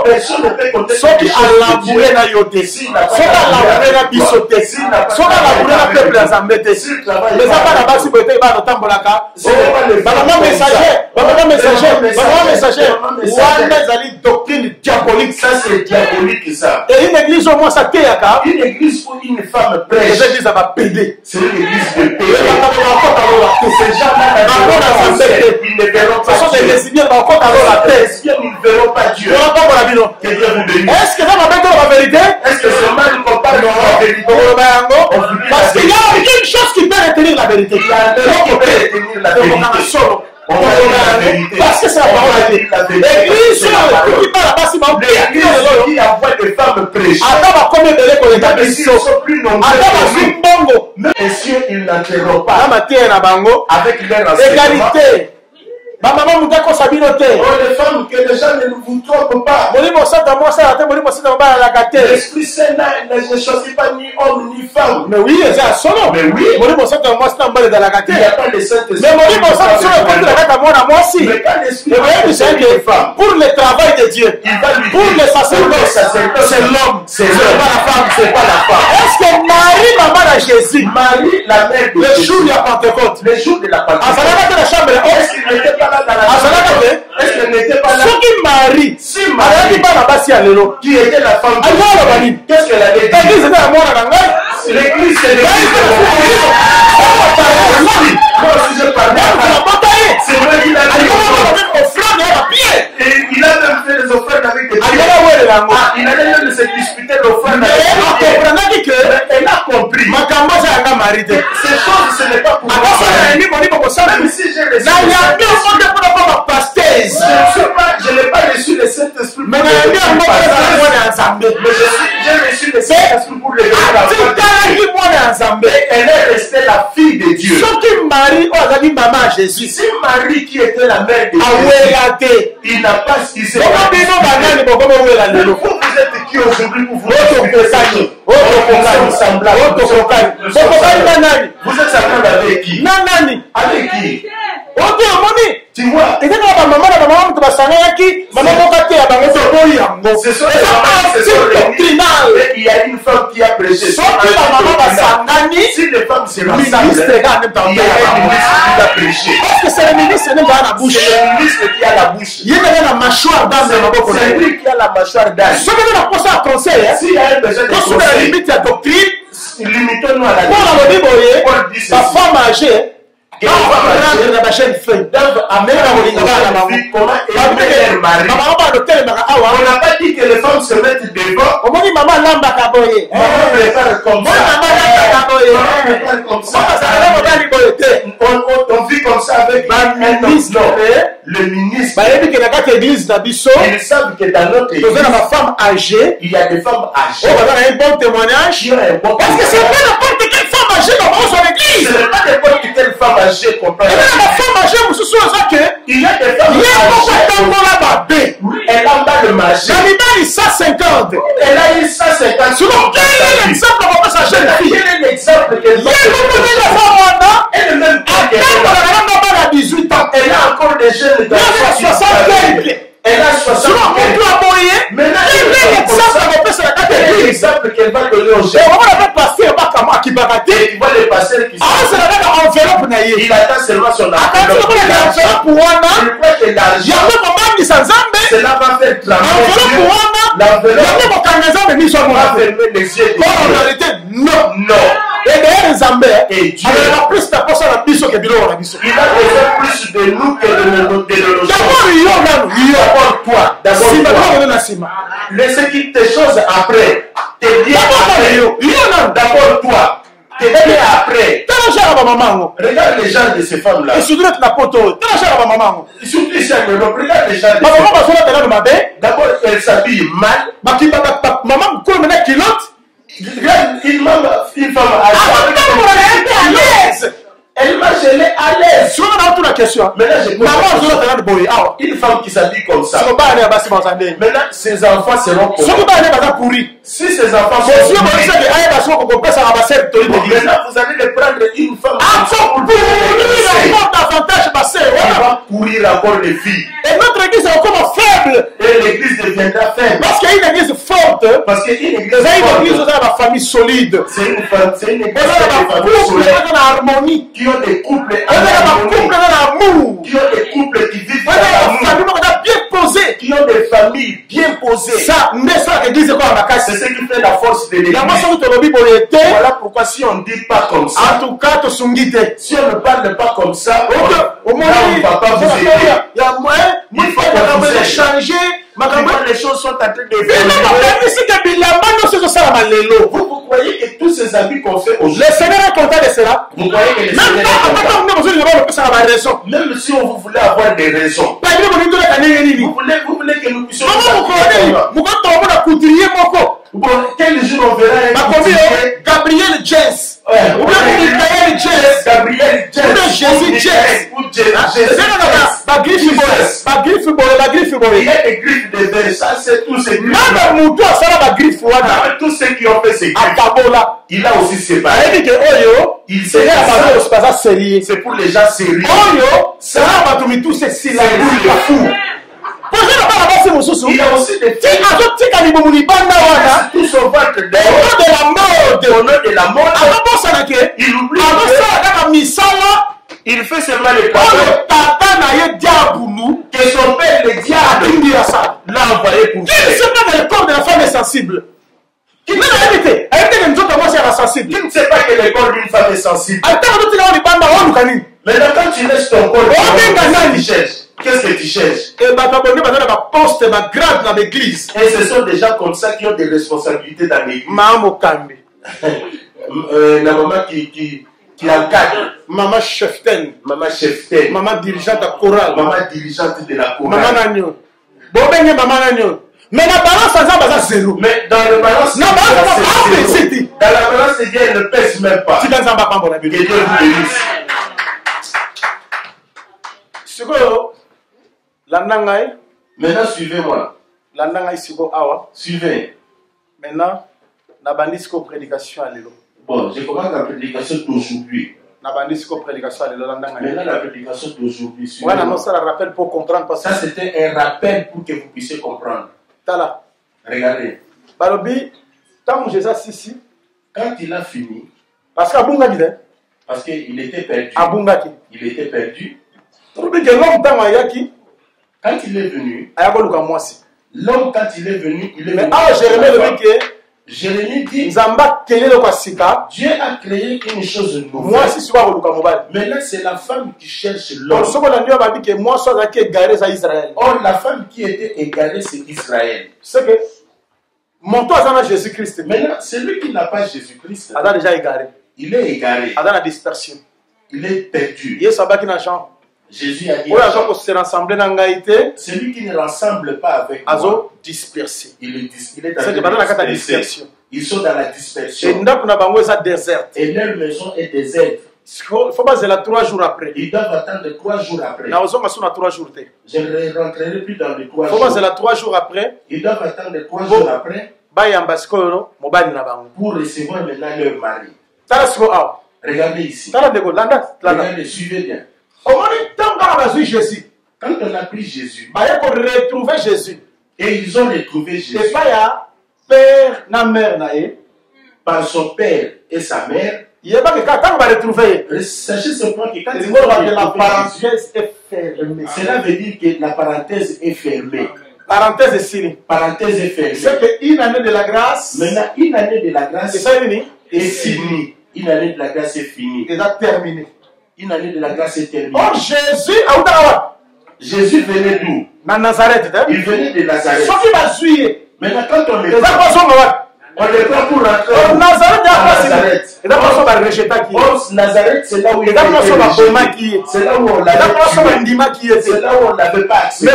Personne ne peut connaître. Ceux qui ont labouré dans Yoté. Ceux qui ont labouré dans Bissoté. Ceux qui ont labouré dans Peuple Azambété. Les enfants là-bas, si vous êtes là, dans Tambolaka. Maman messager. Doctrine diabolique. Ça, c'est diabolique, ça. Et une église, au moins, ça théâtre. Une église où une femme prêche. Les églises, ça va péder. C'est une église de paix. Ces gens-là, ils ne verront pas. Ce sont des lesbiennes, ils ne verront pas Dieu. Que Dieu vous bénisse. Est-ce que ça va mettre la vérité? Est-ce que ce mal qu'on parle de la vérité? Parce qu'il y a aucune chose qui peut retenir la vérité. Il y a un qui peut retenir la vérité. Parce que c'est la parole de Dieu. L'église qui parle là-bas, c'est qui envoie des femmes prêcher. Ils sont plus nombreux. Mais cieux, ils n'entreront pas avec leur enseignement. Égalité. Maman, oh, les femmes, que les gens ne vous trompent pas. L'Esprit Saint ne choisit pas ni homme ni femme. Mais oui, c'est à son nom. Mais oui. Il n'y a pas de Saint-Esprit. Mais Mais quand l'Esprit pour le travail de Dieu, pour le sacerdoce, c'est l'homme. C'est pas la femme, c'est pas la femme. Est-ce que Marie, maman de Jésus, Marie, la mère de le jour de la Pentecôte, le jour de la Pentecôte, est-ce qu'il n'était pas là dans la chambre? Est-ce qu'elle n'était pas là? Ce qui Marie, si Marie, qui était la femme, qu'est-ce qu'elle avait dit? L'église, c'est l'église de mon moi aussi je parle. C'est vrai qu'il a dit et il a même fait des offrandes avec des pieds. Il allait même se disputer l'offrande avec des pieds. Elle a compris. Ces choses, ce n'est pas pour moi. Même si j'ai reçu je n'ai pas reçu le Saint-Esprit. Mais j'ai reçu le Saint-Esprit pour le elle est restée la fille de Dieu. Si Marie qui était la mère de Dieu, il n'a pas ce qui s'est passé. Vous êtes qui aujourd'hui pour vous vous êtes semblable avec qui? Avec qui? Tu vois, ce sont doctrinales. Il y a une femme qui a prêché. Si les femmes se il y a un ministre qui a prêché. Parce que c'est le ministre qui a la bouche. C'est le ministre qui a la bouche. Il y a la mâchoire d'âme. C'est lui qui a la mâchoire d'âme. Ce que nous avons pensé à conseil, s'il y a un besoin de conseil, limite la doctrine, limitons-nous à la doctrine. Paul dit ceci. La femme âgée, on n'a pas dit que les femmes se mettent devant. Maman prépare comme ça. On vit comme ça avec avec un ministre, le ministre. Ils savent que dans notre église, il y a des femmes âgées. Un bon témoignage. Parce que c'est pas n'importe quelle femme âgée qui comprend son église. Ce n'est pas n'importe quelle femme âgée qui comprend. Il y a des femmes âgées. Elle a pas le marché. Elle a eu 150. Selon quel est l'exemple de sa jeune fille? Quel est l'exemple qu'elle a? Elle même à 18 ans. Elle a encore des jeunes dans 60 elle a 60 ans. Maintenant, quel est l'exemple qu'elle va donner aux jeunes? Il voit les pasteurs qui sont. Il attend seulement son enveloppe. Il croit que l'argent, cela va faire trembler. L'enveloppe va fermer les yeux. En réalité, non. Et d'ailleurs, et Dieu, il a plus d'apostles que de l'or. Il a besoin plus de nous que de nos D'abord toi. Laissez quitter tes choses après. Tes biens après. D'abord toi. Tes biens après. Regarde les gens de ces femmes-là. Et surtout ici en Europe, regarde les gens de ces femmes. D'abord, elles s'habillent mal. Maman, Une femme âgée. Elle marche, elle est à l'aise. La question. Maintenant, une femme qui s'habille comme ça. Maintenant, ses enfants seront pourris. Si ses enfants sont pourris, maintenant, vous allez les prendre une femme qui va pourrir encore les filles. Et notre église est encore faible. Et l'église deviendra faible. Parce qu'il y a une église forte. Parce qu'il y a une église forte. La famille solide. C'est une église de famille solide. Harmonie. Qui ont des couples en amour. Qui ont des couples qui vivent dans l'amour. Bien posé. Qui ont des familles bien posées. Ça, mais ça, l'église est quoi à ma c'est ce qui fait la force de l'église. Voilà pourquoi si on ne dit pas comme ça. En tout cas, si on ne parle pas comme ça, on ne va pas vous aider. Il y a moyen. Il faut que vous changer. Les choses sont en train de vous croyez que tous ces habits qu'on fait aujourd'hui, le Seigneur est content de cela. Vous croyez que le Seigneur est content. Même si on vous voulait avoir des raisons, vous voulez que nous puissions bon, quel jour on verra Gabriel Jess. Gabriel Jess. La griffe. Il y a des griffes de verre. Ça, c'est tous ces griffes. Tous ceux qui ont fait ces griffes. Il a aussi séparé. Il s'est c'est pour les gens sérieux. C'est pour les fous. Il y a aussi des filles. Tout son ventre au nom de la mode. Il oublie il fait seulement le cadeau que son père le diable l'a envoyé pour faire. Qui ne sait pas que le corps de la femme est sensible? Qui ne sait pas que le corps d'une femme est sensible? Maintenant, quand tu laisses ton corps, qu'est-ce que tu cherches? Et ce sont des gens comme ça qui ont des responsabilités dans l'église. La maman qui encadre. Maman cheftaine. Maman dirigeante de la chorale. Mais la balance, c'est zéro. Mais dans le balance, dans la balance, elle ne pèse même pas. Que Dieu vous bénisse. Maintenant, suivez-moi. Suivez. Maintenant, la prédication à l'élo. Bon, je commence la prédication d'aujourd'hui. Maintenant, la prédication d'aujourd'hui. Ça rappel pour comprendre. Parce que ça, c'était un rappel pour que vous puissiez comprendre. Regardez. Quand il a fini, parce qu'il était perdu. Il était perdu. Quand il est venu, l'homme, quand il est venu, Jérémie dit, Dieu a créé une chose nouvelle. Maintenant, c'est la femme qui cherche l'homme. Or, la femme qui était égarée, c'est Israël. C'est que mon toit à Jésus-Christ. Maintenant, celui qui n'a pas Jésus-Christ, déjà égaré. Il est égaré. La dispersion. Il est perdu. Jésus a dit celui qui ne rassemble pas avec moi, dispersé. Il est dans la dispersion. Ils sont dans la dispersion. Et leur maison est déserte. Il faut pas la 3 jours après. Ils doivent attendre 3 jours après. Je ne rentrerai plus dans les 3 jours. Il faut pas 3 jours après. Ils doivent attendre 3 jours après pour recevoir maintenant leur mari. Regardez ici. Regardez, suivez bien. Quand on a pris Jésus, et ils ont retrouvé Jésus par son père et sa mère, sachez simplement que quand la parenthèse est fermée, cela veut dire que la parenthèse est fermée. Parenthèse est fermée. C'est qu'une année de la grâce. Maintenant, une année de la grâce est finie. Une année de la grâce est finie. Et terminée. Une année de la grâce est terminée. Or, Jésus venait d'où? Nazareth. Il venait de Nazareth. Maintenant, quand on le prend pour rentrer Nazareth. Nazareth, c'est là où il était. C'est là où on l'avait pas accepté.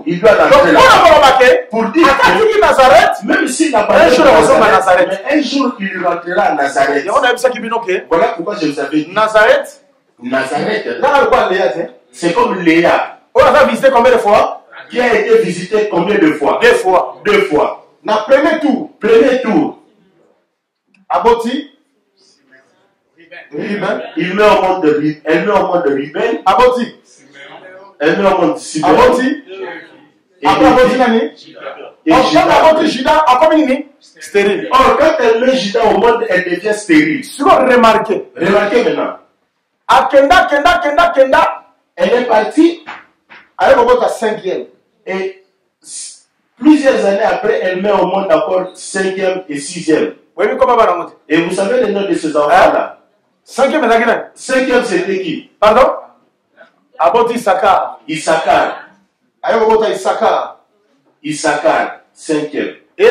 Il doit rentrer là. Pour dire que même s'il n'a pas Nazareth, un jour il rentrera à Nazareth. Voilà pourquoi je vous avais dit. Nazareth. C'est comme Léa. On a visité combien de fois? Qui a été visité combien de fois? 2 fois. Na premier tour. Aboti. Il met au monde de Ruben. Elle met au monde de Ruben. Aboti. Elle met au monde de Simon. Aboti. Après Aboti nani? Aboti Judas. Après nini? Stérile. Or quand elle met Judas au monde, elle devient stérile. Remarquez maintenant. Kenda. Elle est partie. Elle est à 5e. Et plusieurs années après, elle met au monde encore 5e et 6e. Et vous savez le nom de ces enfants-là? 5e, c'était qui? Pardon? Aboti Issachar. Issachar, 5e. Et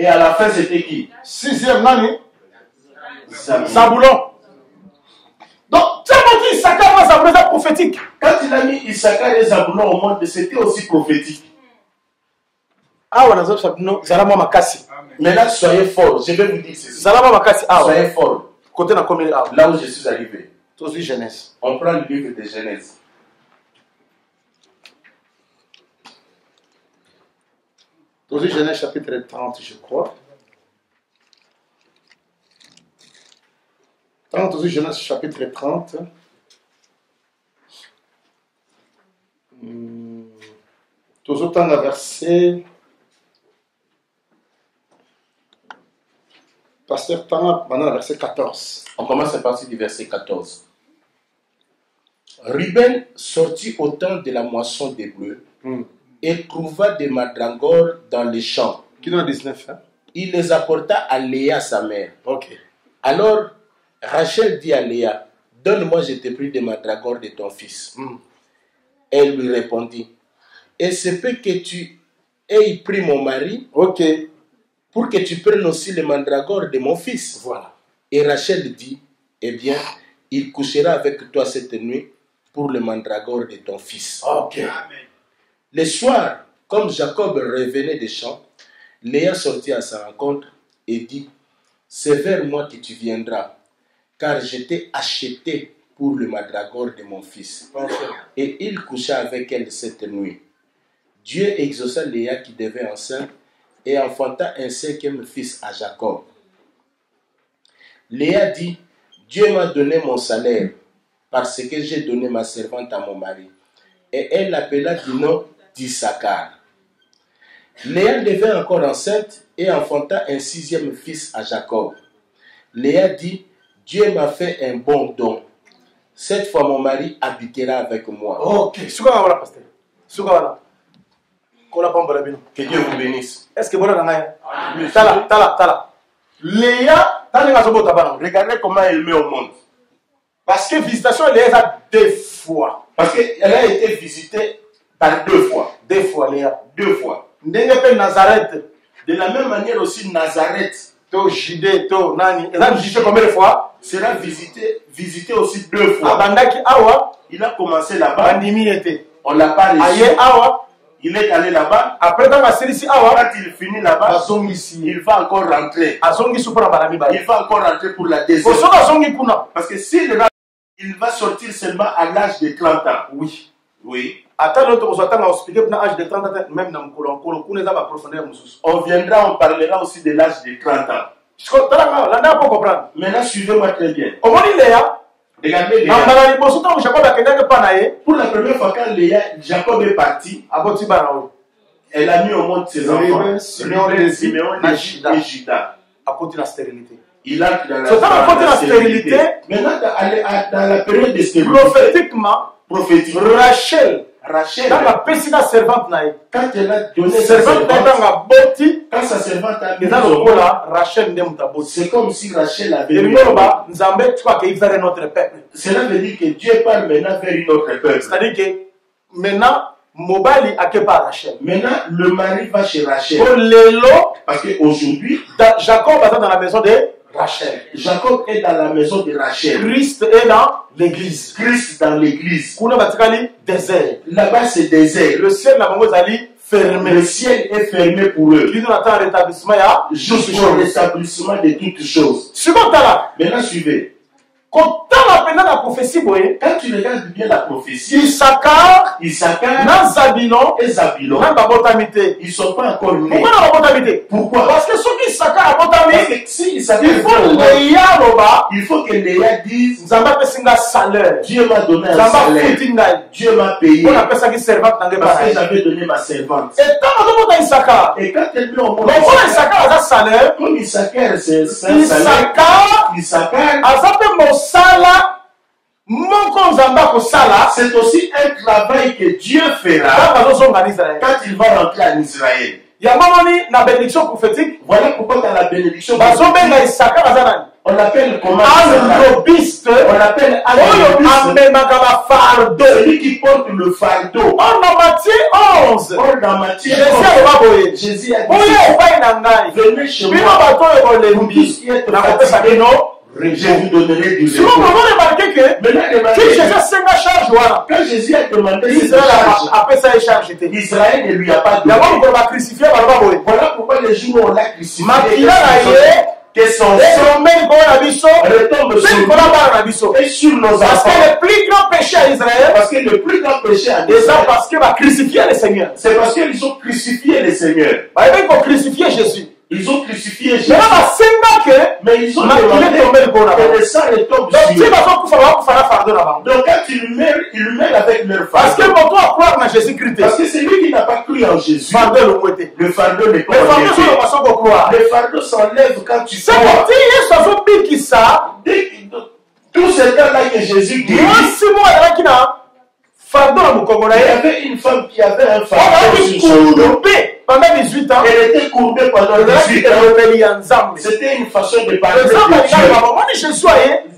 à la fin, c'était qui? 6e, nani? Zabulon. Donc, Aboti Issachar, c'est prophétique. Quand il a mis Issachar et Zabulon au monde, c'était aussi prophétique. Maintenant, soyez forts. Je vais vous dire ceci. Soyez forts. Là où je suis arrivé. On prend le livre de Genèse. Genèse chapitre 30, je crois. Genèse chapitre 30. Verset. Pasteur Tana, maintenant verset 14. On commence à partir du verset 14. Ruben sortit au temps de la moisson des bleus et trouva des mandragores dans les champs. Qui dans 19, hein? Il les apporta à Léa, sa mère. Okay. Alors Rachel dit à Léa, donne-moi, je t'ai pris des mandragores de ton fils. Elle lui répondit, et c'est peut que tu aies pris mon mari, pour que tu prennes aussi les mandragores de mon fils. Voilà. Et Rachel dit, eh bien, il couchera avec toi cette nuit pour le mandragore de ton fils. Le soir, comme Jacob revenait des champs, Léa sortit à sa rencontre et dit, c'est vers moi que tu viendras, car je t'ai acheté pour le mandragore de mon fils. Et il coucha avec elle cette nuit. Dieu exauça Léa qui devait enceinte et enfanta un 5e fils à Jacob. Léa dit, Dieu m'a donné mon salaire parce que j'ai donné ma servante à mon mari. Et elle l'appela du nom d'Issachar. Léa devint encore enceinte et enfanta un 6e fils à Jacob. Léa dit, Dieu m'a fait un bon don. Cette fois, mon mari habitera avec moi. Que Dieu vous bénisse. Est-ce que vous avez Tala. Léa, regardez comment elle met au monde. Parce que visitation, Léa a 2 fois. Parce qu'elle a été visitée par 2 fois. 2 fois, Léa. 2 fois. Nazareth. De la même manière aussi, Nazareth To JD, to Nani. Et là, visité combien de fois? Sera visité aussi 2 fois. Abandaki Awa. Il a commencé là-bas. On l'a pas reçu. Aye Awa. Il est allé là-bas. Après, quand il finit là-bas, il va encore rentrer. Il va encore rentrer pour la deuxième. Parce que s'il il va sortir seulement à l'âge de 30 ans. Oui. Oui. On viendra, on parlera aussi de l'âge de 30 ans. Maintenant, suivez-moi très bien. Regardez Léa. Pour la première fois quand Jacob est parti, elle a mis au monde ses enfants, Siméon et Juda. À cause de la stérilité. Il a dans la stérilité. Maintenant, dans la période de stérilité, prophétiquement, Rachel, dans la petite servante, quand elle a donné sa servante, quand sa servante a mis Rachel, c'est comme si Rachel avait dit vers notre peuple. Cela veut dire que Dieu parle maintenant vers une autre peuple. C'est-à-dire que maintenant, Mobali a que par Rachel. Maintenant, le mari va chez Rachel. Pour l'élo, parce qu'aujourd'hui, Jacob est dans la maison de Rachel. Jacob est dans la maison de Rachel. Christ est dans l'église. Christ dans l'église. Désert. Là-bas, c'est désert. Le ciel est fermé. Le ciel est fermé pour eux. Jusqu'au rétablissement de toutes choses. Maintenant, suivez. Quand la prophétie, quand tu regardes bien la prophétie, Issachar, Zabulon et Zabulon, ils ne sont pas encore nés. Pourquoi? Parce que ceux qui Issachar si il faut que Léa dise Dieu m'a donné un salaire, Dieu m'a payé parce que j'avais donné ma servante. Et quand elle met au monde comme Issachar c'est un salaire, c'est aussi un travail que Dieu fera quand il va rentrer en Israël. La bénédiction prophétique. Voilà pourquoi dans la bénédiction on l'appelle comment? On l'appelle celui qui porte le fardeau. Dans Matthieu 11, Jésus a dit venez chez moi, vous tous qui êtes fatigués, je vous donnerai du repos. Quand Jésus a demandé cette charge, Israël ne lui a pas donné. Voilà pourquoi les jours où on l'a crucifié, que son sang retombe sur nous et sur nos enfants. Parce que le plus grand péché à Israël, parce que le plus grand péché à Israël, parce qu'il va crucifier le Seigneur. C'est parce qu'ils ont crucifié le Seigneur. Ils ont crucifié Jésus. Ils ont crucifié Jésus. Mais ils ont demandé que le sang retombe sur eux. Donc quand ils meurent avec leur fardeau. Parce que c'est lui qui n'a pas cru en Jésus. Le fardeau n'est pas enlevé. Le fardeau s'enlève quand tu crois. Tout ce temps-là que Jésus guérit. Il y avait une femme qui avait un fardeau sur son dos. Pendant 18 ans, elle était courbée pendant 18 ans. C'était une façon de parler de Dieu.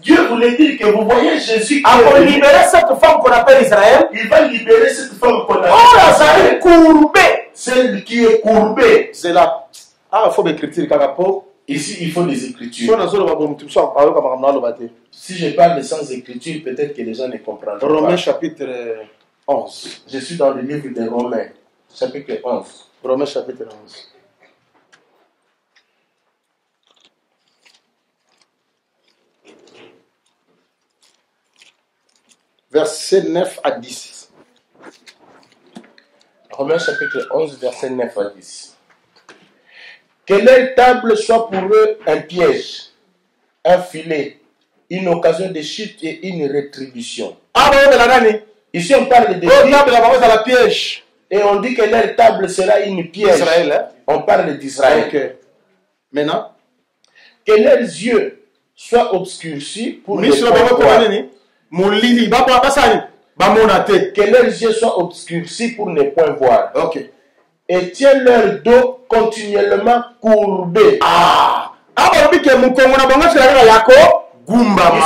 Dieu voulait dire que vous voyez Jésus qui va libérer cette femme qu'on appelle Israël. Il va libérer cette femme qu'on appelle Israël. Celle qui est courbée. C'est là. Ah, il faut m'écrire ici, il faut des écritures. Si je parle sans écriture, peut-être que les gens ne comprendront pas. Romains chapitre 11. Je suis dans le livre de Romains, chapitre 11. Romains chapitre 11. Verset 9 à 10. Romains chapitre 11, verset 9 à 10. Que leur table soit pour eux un piège, un filet, une occasion de chute et une rétribution. Ici on parle de la piège. Et on dit que leur table sera une piège. Israël, hein? On parle d'Israël. Okay. Maintenant, que leurs yeux soient obscurcis pour ne pas voir. Que leurs yeux soient obscurcis pour ne point voir. Okay. Et tiens leur dos continuellement courbé.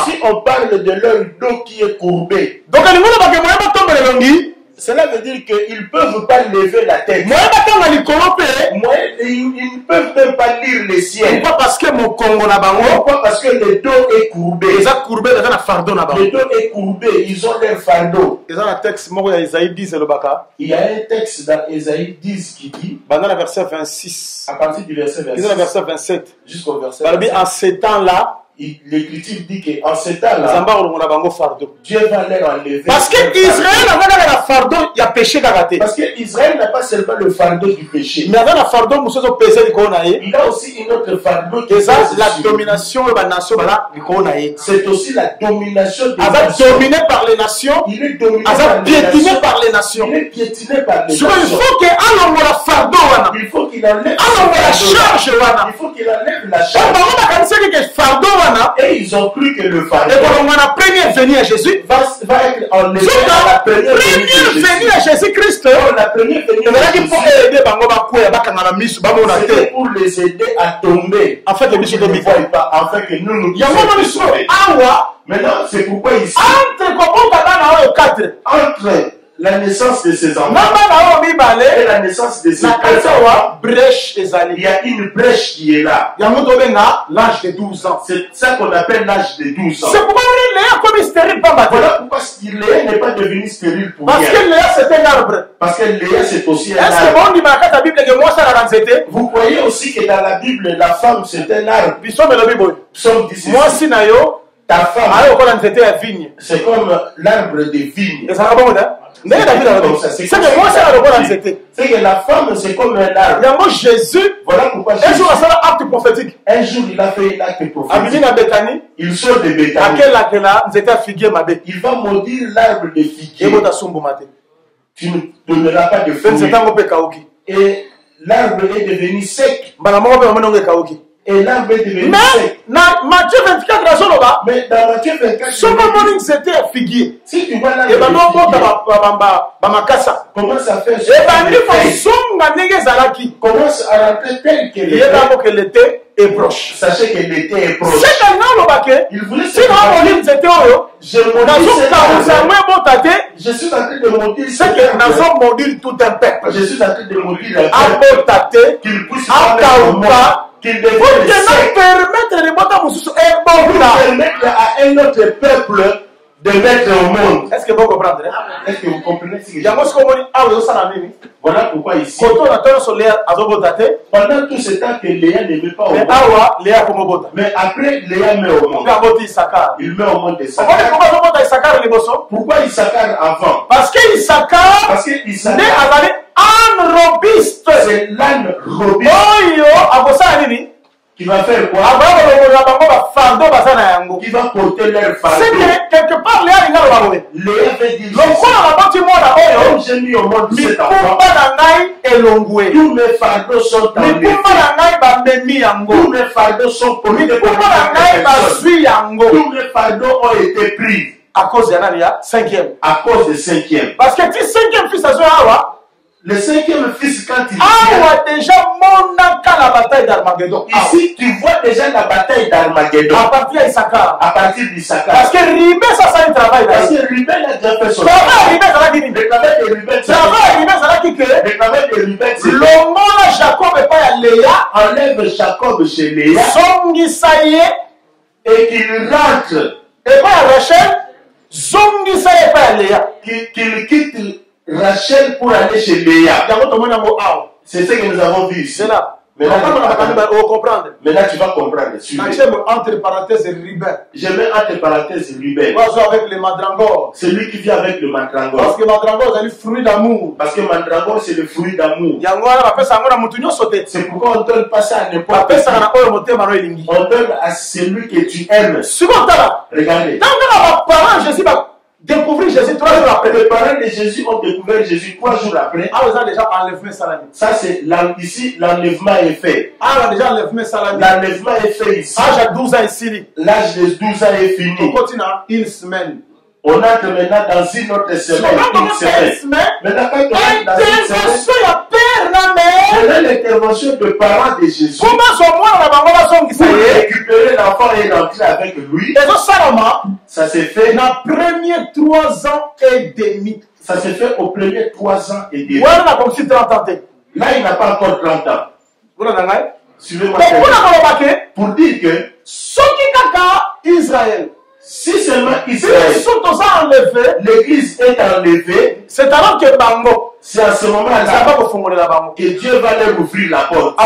Ici on parle de leur dos qui est courbé. Cela veut dire qu'ils ne peuvent pas lever la tête. Ils ne peuvent même pas lire les siens. Pourquoi? Parce que mon Congo na bango. Pourquoi? Parce que le dos est courbé. Ils ont courbé dans un fardeau na bango. Le dos est courbé, ils ont leur fardeau. Ils ont un texte, moi, Isaïe 10 et le baka. Il y a un texte dans Isaïe 10 qui dit, dans le verset 26, à partir du verset 26, dans le verset 27, jusqu'au verset 27, en ces temps-là, l'Écriture dit qu'en ce temps-là, Dieu va leur enlever. Parce que Israël avait le fardeau, il y a péché karaté. Parce que Israël n'a pas seulement le fardeau du péché. Mais avec le fardeau, il a aussi une autre fardeau qui est la domination de la nation. C'est aussi la domination des nations. Dominé par les nations. Il est dominé par les nations. Il est piétiné par les nations. Il faut que fardeau. Il faut qu'il enlève la charge. Il faut qu'il enlève la charge. Et ils ont cru que le fardeau. Et pendant la première venue à Jésus va être enlevé à la première venue à Jésus-Christ. La première venue c'était pour les aider à tomber. En fait, ils ne voient pas. En fait, que nous maintenant, c'est pourquoi ici, entre la naissance de ses enfants et la naissance de ses enfants, il y a une brèche qui est là. L'âge de 12 ans. C'est ça qu'on appelle l'âge de 12 ans. C'est pourquoi Léa comme stérile pas battu. Voilà pourquoi Léa n'est pas devenu stérile pour Parce que Léa c'est un arbre. Parce que Léa c'est aussi un arbre. Est-ce que Bible que moi ça la vous croyez aussi que dans la Bible la femme c'est un arbre? Psaume 16. Moi si nayo ta femme c'est comme l'arbre de vigne. C'est que moi, c'est que la femme, c'est comme un arbre. Il y a Jésus. Voilà pourquoi Jésus. Un jour, il a fait un acte prophétique. Un jour, il a fait un acte prophétique. Il sort de Béthanie. Il va maudire l'arbre de figuier. Tu ne donneras pas de fruits. Et l'arbre est devenu sec. Et l'arbre est devenu sec. Matthieu 24, mais dans Matthieu 24, c'était un figuier. Si tu vois là, comment ça fait? Commence à rentrer tel que l'été est proche. Sachez que l'été est proche. Il voulait se je suis en train de maudire ce que nous avons maudit tout un peuple. Je suis en train de maudire un peuple qu'il puisse qu'il devienne permettre à un autre peuple de mettre au monde. Est-ce que vous comprenez? Est-ce que vous comprenez ce que je dis? Voilà pourquoi ici, pendant tout ce temps que Léa ne met pas au monde, mais après Léa met au monde, il met au monde Issachar. Pourquoi Issachar avant? Parce que Issachar âne robiste. C'est l'âne robiste. Qui va faire quoi? Qui va porter leur fardeau. C'est quelque part Léa veut dire comme j'ai mis au monde cet enfant, tous mes fardeaux sont enlevés. Tous mes fardeaux sont portés. Tous mes fardeaux ont été pris. À cause de cinquième. À cause du cinquième. Parce que si cinquième fils le cinquième fils, quand il déjà la bataille d'Armageddon. Ici, tu vois déjà la bataille d'Armageddon. À partir d'Issachar. Parce que Ribé, ça un travail. Parce que Ribé a déjà fait son travail. Jacob et pas Léa. Enlève Jacob chez Léa. Et qu'il rentre. Et pas Rachel. Zongisaye pas Léa. Qu'il quitte Rachel pour aller chez Léa. C'est ce que nous avons vu ici. C'est là. Maintenant, tu vas comprendre. Entre parenthèses Ribin. Je mets entre parenthèses Ribin. Avec le mandragore. C'est lui qui vit avec le mandragore. Parce que le mandragore c'est le fruit d'amour. Parce que le mandragore c'est le fruit d'amour. C'est pourquoi on donne pas ça à n'importe qui. On donne à celui que tu aimes. Regardez. Découvrir Jésus 3 jours après. Les parents de Jésus ont découvert Jésus 3 jours après. Ils ont déjà enlevé Salami. Ça c'est ici l'enlèvement est fait. On a déjà enlevé Salami. L'enlèvement est fait ici. L'âge de 12 ans ici. L'âge de 12 ans est fini. On continue une semaine. On entre maintenant dans une autre semaine. Maintenant quand on entre dans une semaine, c'est l'intervention de parents de Jésus. Pour récupérer l'enfant et rentrer avec lui. Ça s'est fait dans les premiers 3 ans et demi. Ça s'est fait aux premiers 3 ans et demi. Là, il n'a pas encore 30 ans. Là, il n'a pas encore 30 ans. Suivez-moi très bien. Pour dire que Israël, si seulement Israël, l'église est enlevée, c'est alors que Bango, c'est à ce moment-là que Dieu va leur ouvrir la porte.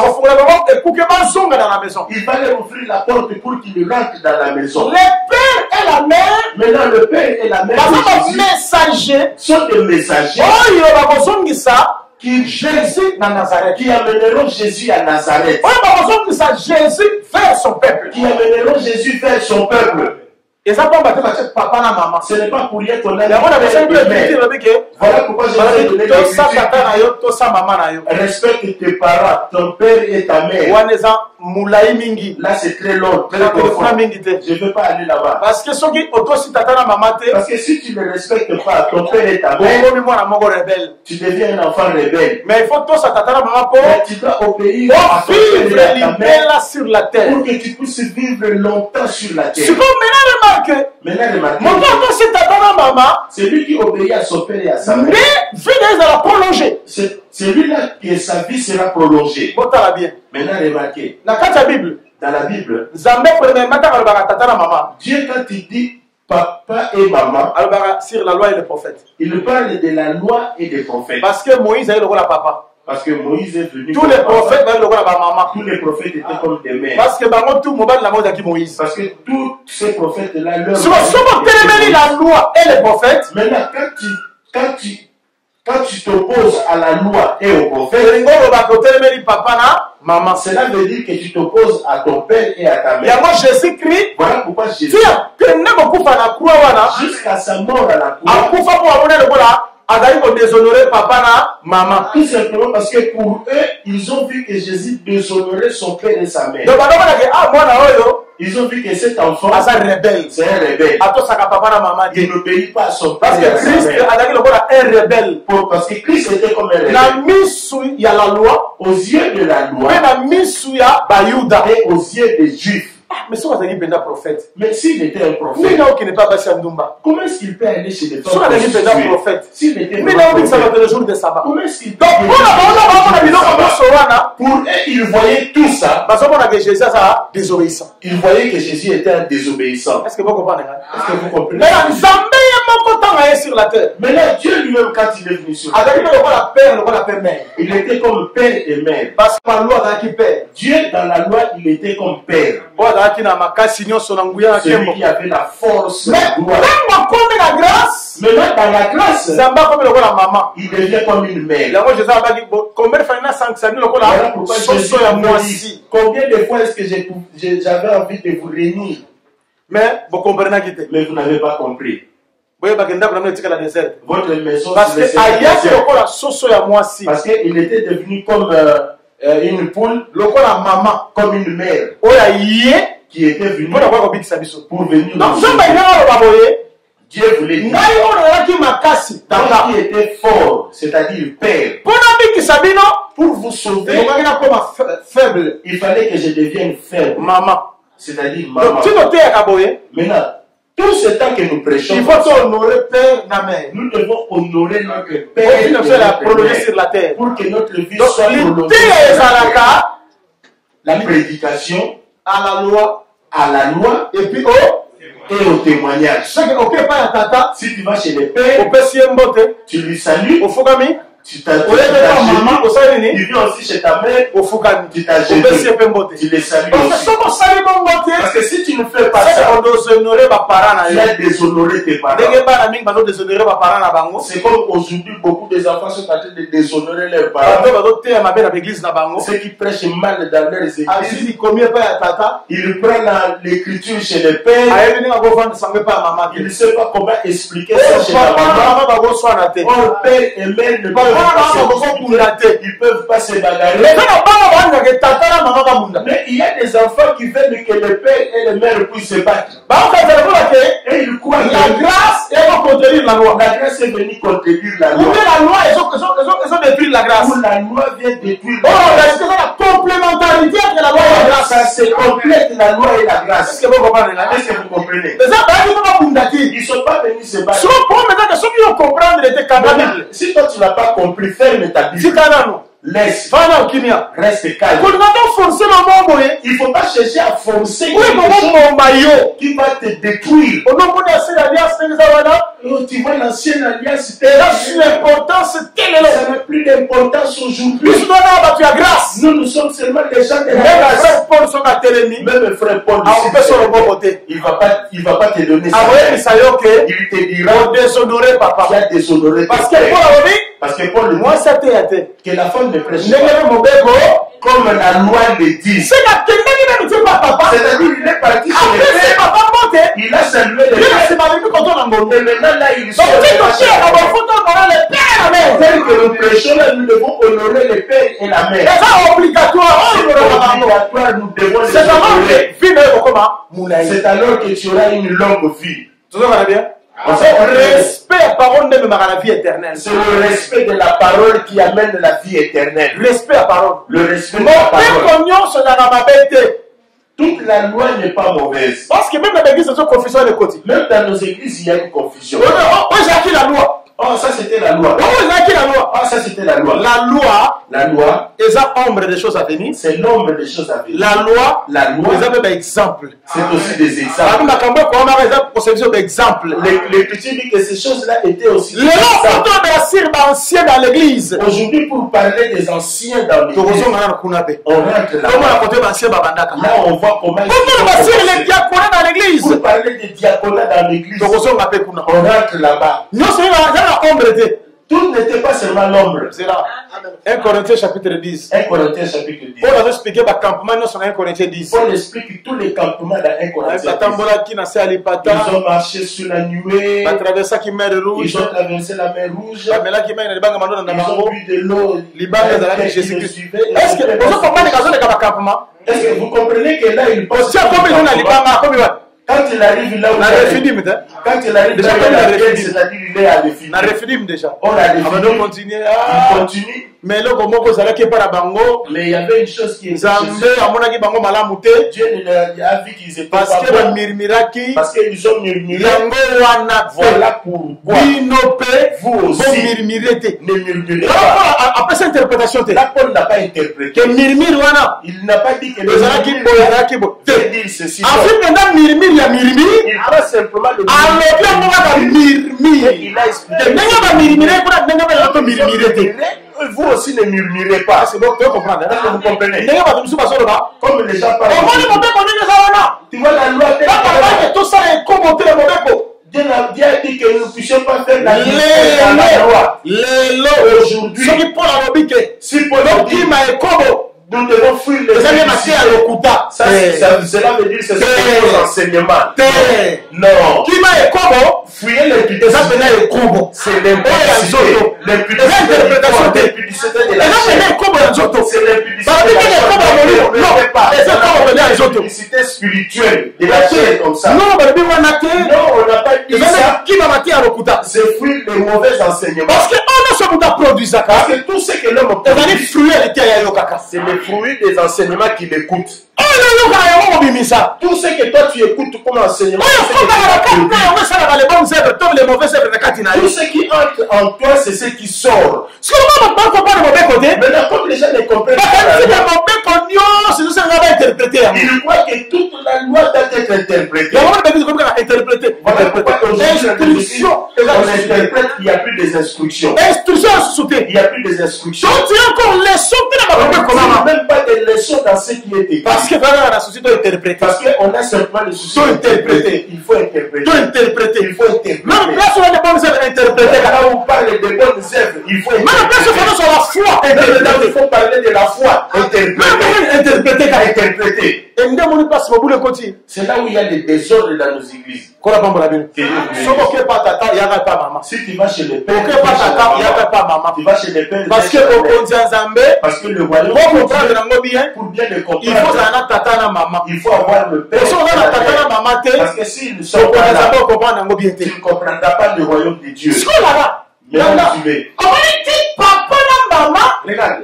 Il va leur ouvrir la porte pour qu'ils rentrent dans la maison. Le père et la mère, maintenant le père et la mère sont des messagers qui amèneront Jésus à Nazareth. Jésus vers son peuple. Qui amèneront Jésus vers son peuple. Et ça peut battre papa et maman. Ce n'est pas pour rien qu'on a dit. Voilà pourquoi je vais donner respecte tes parents, ton père et ta mère. Là c'est très long, très profond. Je ne veux pas aller là-bas. Parce que si tu ne respectes pas ton père et ta mère, tu deviens un enfant rebelle. Mais il faut mais tu dois obéir à ton père et à ta mère sur la terre. Pour que tu puisses vivre longtemps sur la terre. Maintenant remarquez. C'est lui qui obéit à son père et à sa mère. Mais celui-là que sa vie sera prolongée. Maintenant remarquez. Dans la Bible, Dieu quand il dit papa et maman, sur la loi et les prophètes. Il parle de la loi et des prophètes. Parce que Moïse a eu le rôle à papa. Parce que Moïse est venu. Tous les prophètes avaient le rôle à maman. Tous les prophètes étaient comme des mères. Parce que tout le monde a Moïse. Parce que tous ces prophètes-là, leur la loi et les prophètes. Maintenant, quand tu t'opposes à la loi et aux prophètes, maman, cela veut dire que tu t'opposes à ton père et à ta mère. Et moi, Jésus-Christ, voilà pourquoi Jésus, jusqu'à sa mort à la croix, déshonorer papa na maman. Tout simplement parce que pour eux, ils ont vu que Jésus déshonorait son père et sa mère. Ils ont vu que cet enfant, c'est un rebelle. Il n'obéit pas à son père. Parce que Christ est un rebelle. Parce que Christ était comme un rebelle. Il y a la loi. Aux yeux de la loi. Et aux yeux des Juifs. Mais si vous avez un prophète, mais s'il était un prophète, comment est-ce qu'il peut aller chez les femmes? S'il était mais le jour de sabbat. Comment est-ce qu'il peut pour eux, ils voyaient tout ça. Ils voyaient que Jésus était un désobéissant. Est-ce que vous comprenez? Est-ce que vous comprenez? Sur la terre. Mais là, Dieu lui-même, quand il est venu sur la terre, il était comme père et mère. Parce que la loi qui père. Dieu, dans la loi, il était comme père. Celui qui avait la force. Mais la grâce. Maintenant, dans la grâce, il devient comme une mère. Voilà pourquoi combien de fois est-ce que j'avais envie de vous réunir? Mais vous n'avez pas compris. Votre maison, parce qu'il était devenu comme une poule, comme une mère qui était venue pour venir. Dieu voulait dire qui était fort, c'est-à-dire père. Pour vous sauver, il fallait que je devienne faible. C'est-à-dire maman. Maintenant, tout ce temps que nous prêchons, il faut honorer père et mère. Nous devons honorer notre père et notre mère sur la terre. Pour que notre vie soit prolongée. La prédication à la loi et puis au témoignage. Si tu vas chez les pères, tu lui salues. Tu t'as il vient aussi chez ta mère, tu t'as gêné, tu les salues aussi. Parce que si tu ne fais pas ça, tu vas déshonorer tes parents. C'est comme aujourd'hui, beaucoup des enfants sont en train de déshonorer leurs parents. Ceux qui prêchent mal dans leurs églises, ils prennent l'écriture chez les pères, ils ne savent pas comment expliquer ça chez la maman. Or, père et mère ne peuvent ils peuvent pas se bagarrer. Mais il y a des enfants qui veulent que le père et la mère puissent se battre. Et ils croient que la grâce est venue contredire la loi. Ou la loi vient détruire la complémentarité entre la loi et la grâce. Ça se complète la loi et la grâce. Est-ce que vous comprenez? Ils ne sont pas venus se battre. Si toi tu n'as pas compris, ferme ta Bible. laisse. Fana ukimia. Reste calme. Quand on a forcé le monde, Il ne faut pas chercher à forcer oui, quelque qui va te détruire. On a ancienne alliance, Tu vois l'ancienne alliance, l'importance, telle est ça n'a plus d'importance aujourd'hui. Nous Nous sommes seulement des gens de la même grâce. frère Paul sont à Télémi. Même frère Paul, On peut sur le bon côté. il va pas te donner ça. Il Il te dira, on déshonoré papa. tu as déshonoré. Parce que Paul a dit, Parce que Paul moi ça t'est à terre. que la femme ne prêche N'est pas mon bégo. comme la loi le dit. C'est la télémi même pas papa. C'est-à-dire qu'il est parti sur les Après c'est pères, papa monté. il a salué les Il a pères. c'est ma vie quand on a mon. Et maintenant là, il Donc sort tu de te la tiens à mon photo dans les pères mais. tel que nous prêchons là, nous devons honorer les pères et la mère. C'est obligatoire. C'est obligatoire, nous devons les C'est alors honorer. que vie de comment. C'est alors que tu auras une longue vie. Tu vois bien? Respect à parole même à la vie éternelle. C'est le respect de la parole qui amène la vie éternelle. Respect à parole. Le respect de Mon la père parole. cognon sur la rababete. Toute la loi n'est pas mauvaise. Parce que même dans l'église, c'est une confession de côté. Même dans nos églises, il y a une confusion. Oh, j'ai acquis la loi. Oh, ça c'était la loi. Oh, j'ai acquis la loi. Ah, ça c'était la loi. La loi, La loi, ombre des choses à venir. c'est l'ombre des choses à venir. La loi, La loi, exemple. c'est aussi des exemples. Exemple. L'Écriture dit que ces choses-là étaient aussi des Les exemples. photos de la cire ancienne dans l'église. Aujourd'hui, pour parler des anciens dans l'église, on rentre là. Là, on voit comment ils les diaconats dans l'église. pour parler des diaconats dans l'église, on rentre là-bas. Tout n'était pas seulement l'ombre. C'est là. 1 Corinthiens chapitre 10. 1 Corinthiens chapitre 10. Paul a expliqué le campement dans 1 Corinthiens 10. Paul explique tous les campements dans 1 Corinthiens 10. Ils ont marché sur la nuée. Ils ont traversé la mer Rouge. Ils ont traversé la mer Rouge. Ils Ils ont bu de l'eau. Est-ce que vous comprenez Est-ce que vous comprenez que là, il pense quand il arrive là où quand il arrive là où c'est-à-dire il est à l'effet. déjà. On a défini. On continue. Il continue. Mais là, comme on s'est par bango, Mais il y avait une chose qui est Zambé, à mon avis, bango malamute. Dieu a vu qu'ils étaient Parce pas que bons. le mirmiraki, Parce qu'ils ont murmuré. yango wana Voilà pourquoi binope, vous bon aussi mirmirete. ne murmurez pas. Après cette interprétation, Là, Paul n'a pas interprété. que mirmir wana, Il n'a pas dit que les araki bo, les araki bo. veut dire ceci. En fait, maintenant, mirmir, ya mirmir. Il prend simplement le Alors, bien, on va mirmir. Il a expliqué. Nenga ba mirmire, kuna nenga ba lato mirmirete. Vous aussi ne murmurez pas. C'est bon, tu comprends. Est-ce que vous comprenez? Nenga ba tumsu baso ba. Comme les gens parlent. On va le monter qu'on est déjà wana. Tu vois la loi telle Quand on va tout ça est commenté le mauvais Dieu a dit que nous ne puissions pas faire la loi. aujourd'hui, ceux qui Paul a dit que Si Paul dit, qui m'a écobo, nous devons fuir les ça vient marquer à l'okuta. Cela veut dire que ce sont nos enseignements. Non. Qui m'a écobo, Fuyez l'impudicité. ça venait écobo. C'est l'impudicité. L'impudicité de la chair. C'est l'impudicité spirituelle de la chair comme ça. Non, Non, on n'a pas dit ça. qui m'a marqué à l'okuta. C'est fuir les mauvais enseignements. Parce que on a ce bout à produire ça. Parce que tout ce que l'homme On a produit, des fruits à l'éternel yokaka. c'est le fruit des enseignements qu'il écoute. On a yokaka on bimisa. Tout ce que toi tu écoutes comme enseignement, les mauvais œuvres de Katina. tout ce qui entre en toi, c'est ce qui sort. Ce que l'on va pas comprendre le mauvais côté. Maintenant, comme les gens ne comprennent Parce pas que la le loi, mauvais côté, c'est tout ça qu'on va interpréter. ils croient que toute la loi doit être interprétée. Il y a vraiment des choses qu'on va interpréter. Voilà pourquoi aujourd'hui, Instruction. on interprète, il n'y a plus des instructions. Instruction à sauter. Il n'y a plus des instructions. Donc tu as encore les sauter dans On la n'a comment. même pas de leçons dans ce qui est écrit. Parce que vraiment la société doit interpréter. Parce qu'on a simplement le souci Doit d'interpréter. Il faut interpréter. Doit interpréter. Il faut interpréter. Même place où on a des bonnes œuvres interprétées. Là où on parle de bonnes œuvres, il faut Même place où on a sur la foi Même là où il interprétée. faut parler de la foi, interpréter. Même interpréter. Interpréter. Et nous avons place au bout de côté. C'est là où il y a des désordres dans nos églises. Qu'on a pas la Bible. Si on pas tata, il y a pas maman. Si tu vas chez les pères, Ok, pas tata, il y a pas maman. tu vas chez les pères, Parce que au Kondia Zambé, parce que le royaume, pour comprendre dans bien, pour bien le il faut comprendre, un tata na maman. il faut avoir le père. Si on a la tata na maman, Parce que s'ils ne on sont pas là, va comprendre dans bien. tu ne comprendras pas le royaume de Dieu. Ce qu'on a là, Mais là, tu veux. comment il dit papa na maman? Regarde,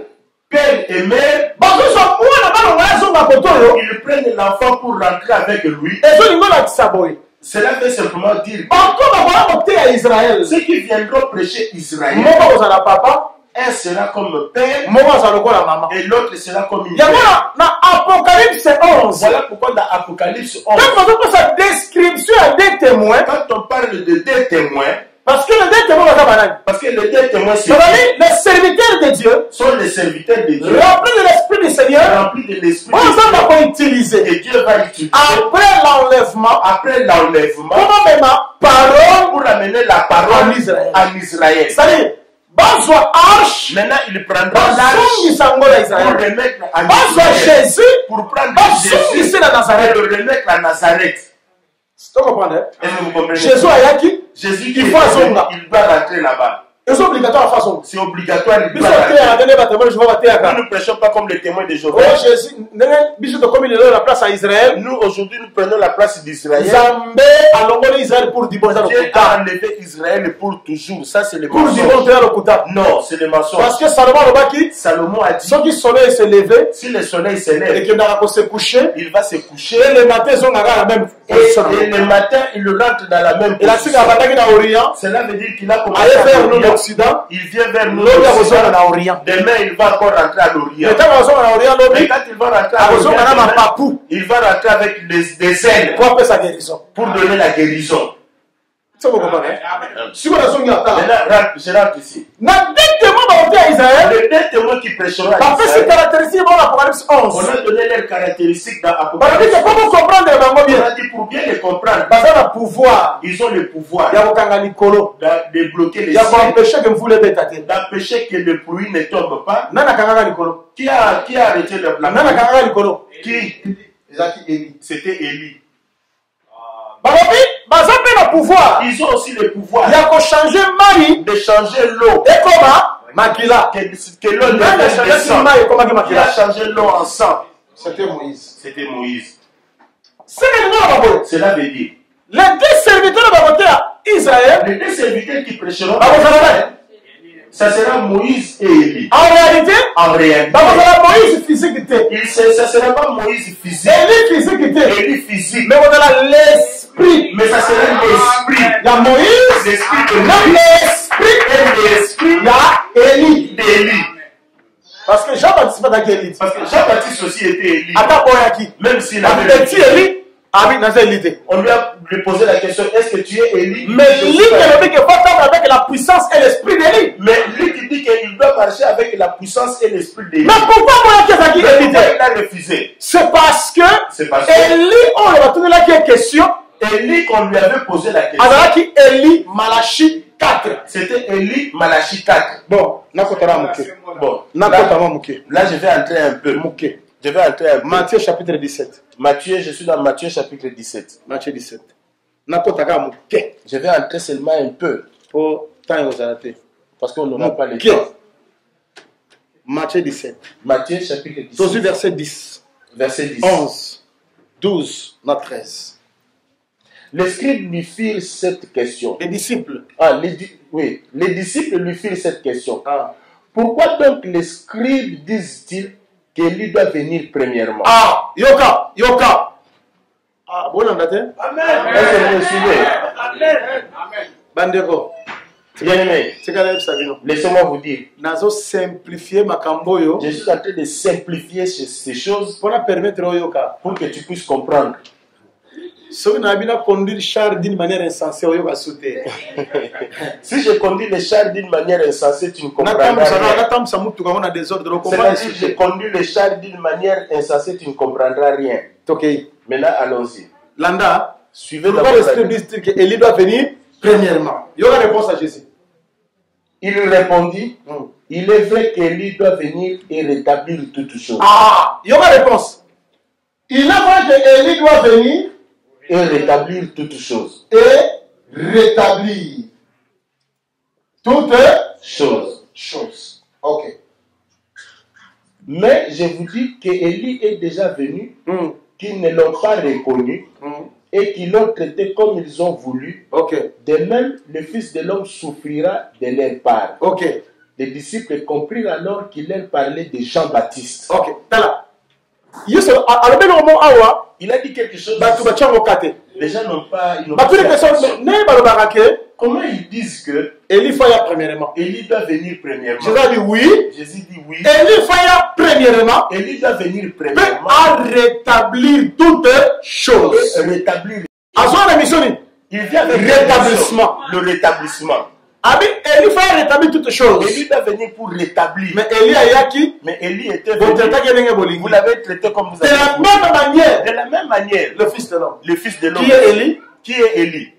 père et mère, Parce que son ou na ba na zo ba koto yo. ils prennent l'enfant pour rentrer avec lui. Et so lingo la tisaboy. Cela veut simplement dire Encore ba ba côté à Israël. ceux qui viendront prêcher Israël, Mon papa ça la papa. Un sera comme père et l'autre sera comme une mère. Dans Apocalypse 11, Voilà pourquoi dans Apocalypse 11, quand on sa description à des témoins, quand on parle de deux témoins, parce que les deux témoins, parce que les deux témoins les serviteurs de Dieu sont les serviteurs de Dieu, remplis de l'Esprit du Seigneur, remplis de l'Esprit on de va utiliser. Dieu, et Dieu va utiliser Après l'enlèvement, pour parole amener la parole en Israël. C'est-à-dire, Bazwa arche, Maintenant, il prendra l'arche pour remettre en Bazwa Israël, Jésus, pour prendre Bazwa Jésus ici à Nazareth. et le remettre à Nazareth. Tu comprends? Est-ce que vous comprenez? Jésus a yaki, Jésus il faut azonga. il doit rentrer là-bas. C'est obligatoire à façon. C'est obligatoire. Il Nous doit rentrer. ne Nous ne prêchons pas comme les témoins de Jéhovah. Oh Jésus, comme il est la place à Israël. Nous, aujourd'hui, nous prenons la place d'Israël. Zambé a l'ongolé Israël pour du bon. Dieu a enlevé Israël pour toujours. Ça, c'est le pour du mensonge. bon. Non, c'est le mensonge. Parce que Salomon a dit, ceux qui soleil se lever, si le soleil s'élève, et qu'il n'a se coucher, il va se coucher. Et le matin, ils ont la même et le matin, il rentre dans la même position. Cela veut dire qu'il a commencé vers à l'Occident. Il vient vers nous. Demain, il va encore rentrer à l'Orient. Mais quand il va rentrer à l'Orient, il va rentrer avec des ailes pour donner la guérison. Vous comprenez? Maintenant, je rentre ici. Les deux témoins qui prêcheront à Israël, on a donné leurs caractéristiques dans Apocalypse. On a dit pour bien les comprendre, ils ont le pouvoir de bloquer les cieux, d'empêcher que le pluie ne tombe pas. Qui a arrêté le plan? Qui? C'était Élie. Ils ont aussi le pouvoir de changer l'eau. Que l'eau devienne sang. Qui a changé l'eau en sang? C'était Moïse. C'était Moïse. Cela veut dire les deux serviteurs de Israël, les deux serviteurs qui prêcheront, ça sera Moïse et Élie. En réalité, Moïse physique. Ça ne sera pas Moïse physique. Élie physique. Mais l'esprit. Mais ça sera l'esprit. Il y a Moïse, l'esprit de Moïse. Et l'esprit d'Élie. Parce que Jean-Baptiste pas dans Élie. Parce que Jean-Baptiste aussi était Élie. Même s'il avait petit Élie. On lui a posé la question, est-ce que tu es Élie? Mais lui qui dit qu'il faut attendre avec la puissance et l'esprit d'Élie. Mais lui qui dit qu'il doit marcher avec la puissance et l'esprit d'Élie. Mais pourquoi il a refusé? C'est parce que Élie, on lui a donné la question. Élie, qu'on lui avait posé la question. Alors qui Élie, Malachi 4. C'était Élie, Malachi 4. Bon, là, je vais entrer un peu. Je vais entrer un peu. Matthieu chapitre 17. Je suis dans Matthieu chapitre 17. Matthieu 17. Je vais entrer seulement un peu. Parce qu'on n'aura pas le temps. Matthieu 17. Matthieu chapitre 17. Verset 10. Verset 10. 11. 12. 13. Les scribes lui firent cette question. Les disciples. Oui. Les disciples lui firent cette question. Pourquoi donc les scribes disent-ils qu'Élie doit venir premièrement? Yoka. Bon, Amen. Est-ce que vous me suivez? Amen. Bandeko. Bien-aimé, laissez-moi vous dire. Je suis en train de simplifier ces choses pour que tu puisses comprendre. Si je conduis le char d'une manière insensée, si je conduis le char d'une manière insensée, tu ne comprendras rien. C'est-à-dire, si je conduis le char d'une manière insensée, tu ne comprendras rien. Maintenant, allons-y. Landa, suivez la disent que Élie doit venir premièrement. Il y aura réponse à Jésus. Il lui répondit, il est vrai qu'Élie doit venir et rétablir toutes choses. Il y aura réponse. Il est vrai qu'Élie doit venir et rétablir toutes choses. Et rétablir toutes choses. Ok. Mais je vous dis qu'Élie est déjà venu, qu'ils ne l'ont pas reconnu et qu'ils l'ont traité comme ils ont voulu. De même, le Fils de l'homme souffrira de leur part. Les disciples comprirent alors qu'il leur parlait de Jean-Baptiste. Il a dit quelque chose. Les gens n'ont pas. comment ils disent que Élie Faya premièrement. Élie doit venir premièrement? Jésus a dit oui. Jésus dit oui. Élie Faya premièrement. Élie doit venir Peut premièrement. à rétablir toutes choses. Rétablir. À son émission, Il vient avec rétablissement. le rétablissement. Élie Faya rétablir toutes choses. Élie doit venir pour rétablir. Mais Élie Ayaki, Mais Élie était vous venu. Vous l'avez traité comme vous de avez la dit. même manière, De la même manière, le fils de l'homme. le fils de l'homme. Qui est Élie? Qui est Élie?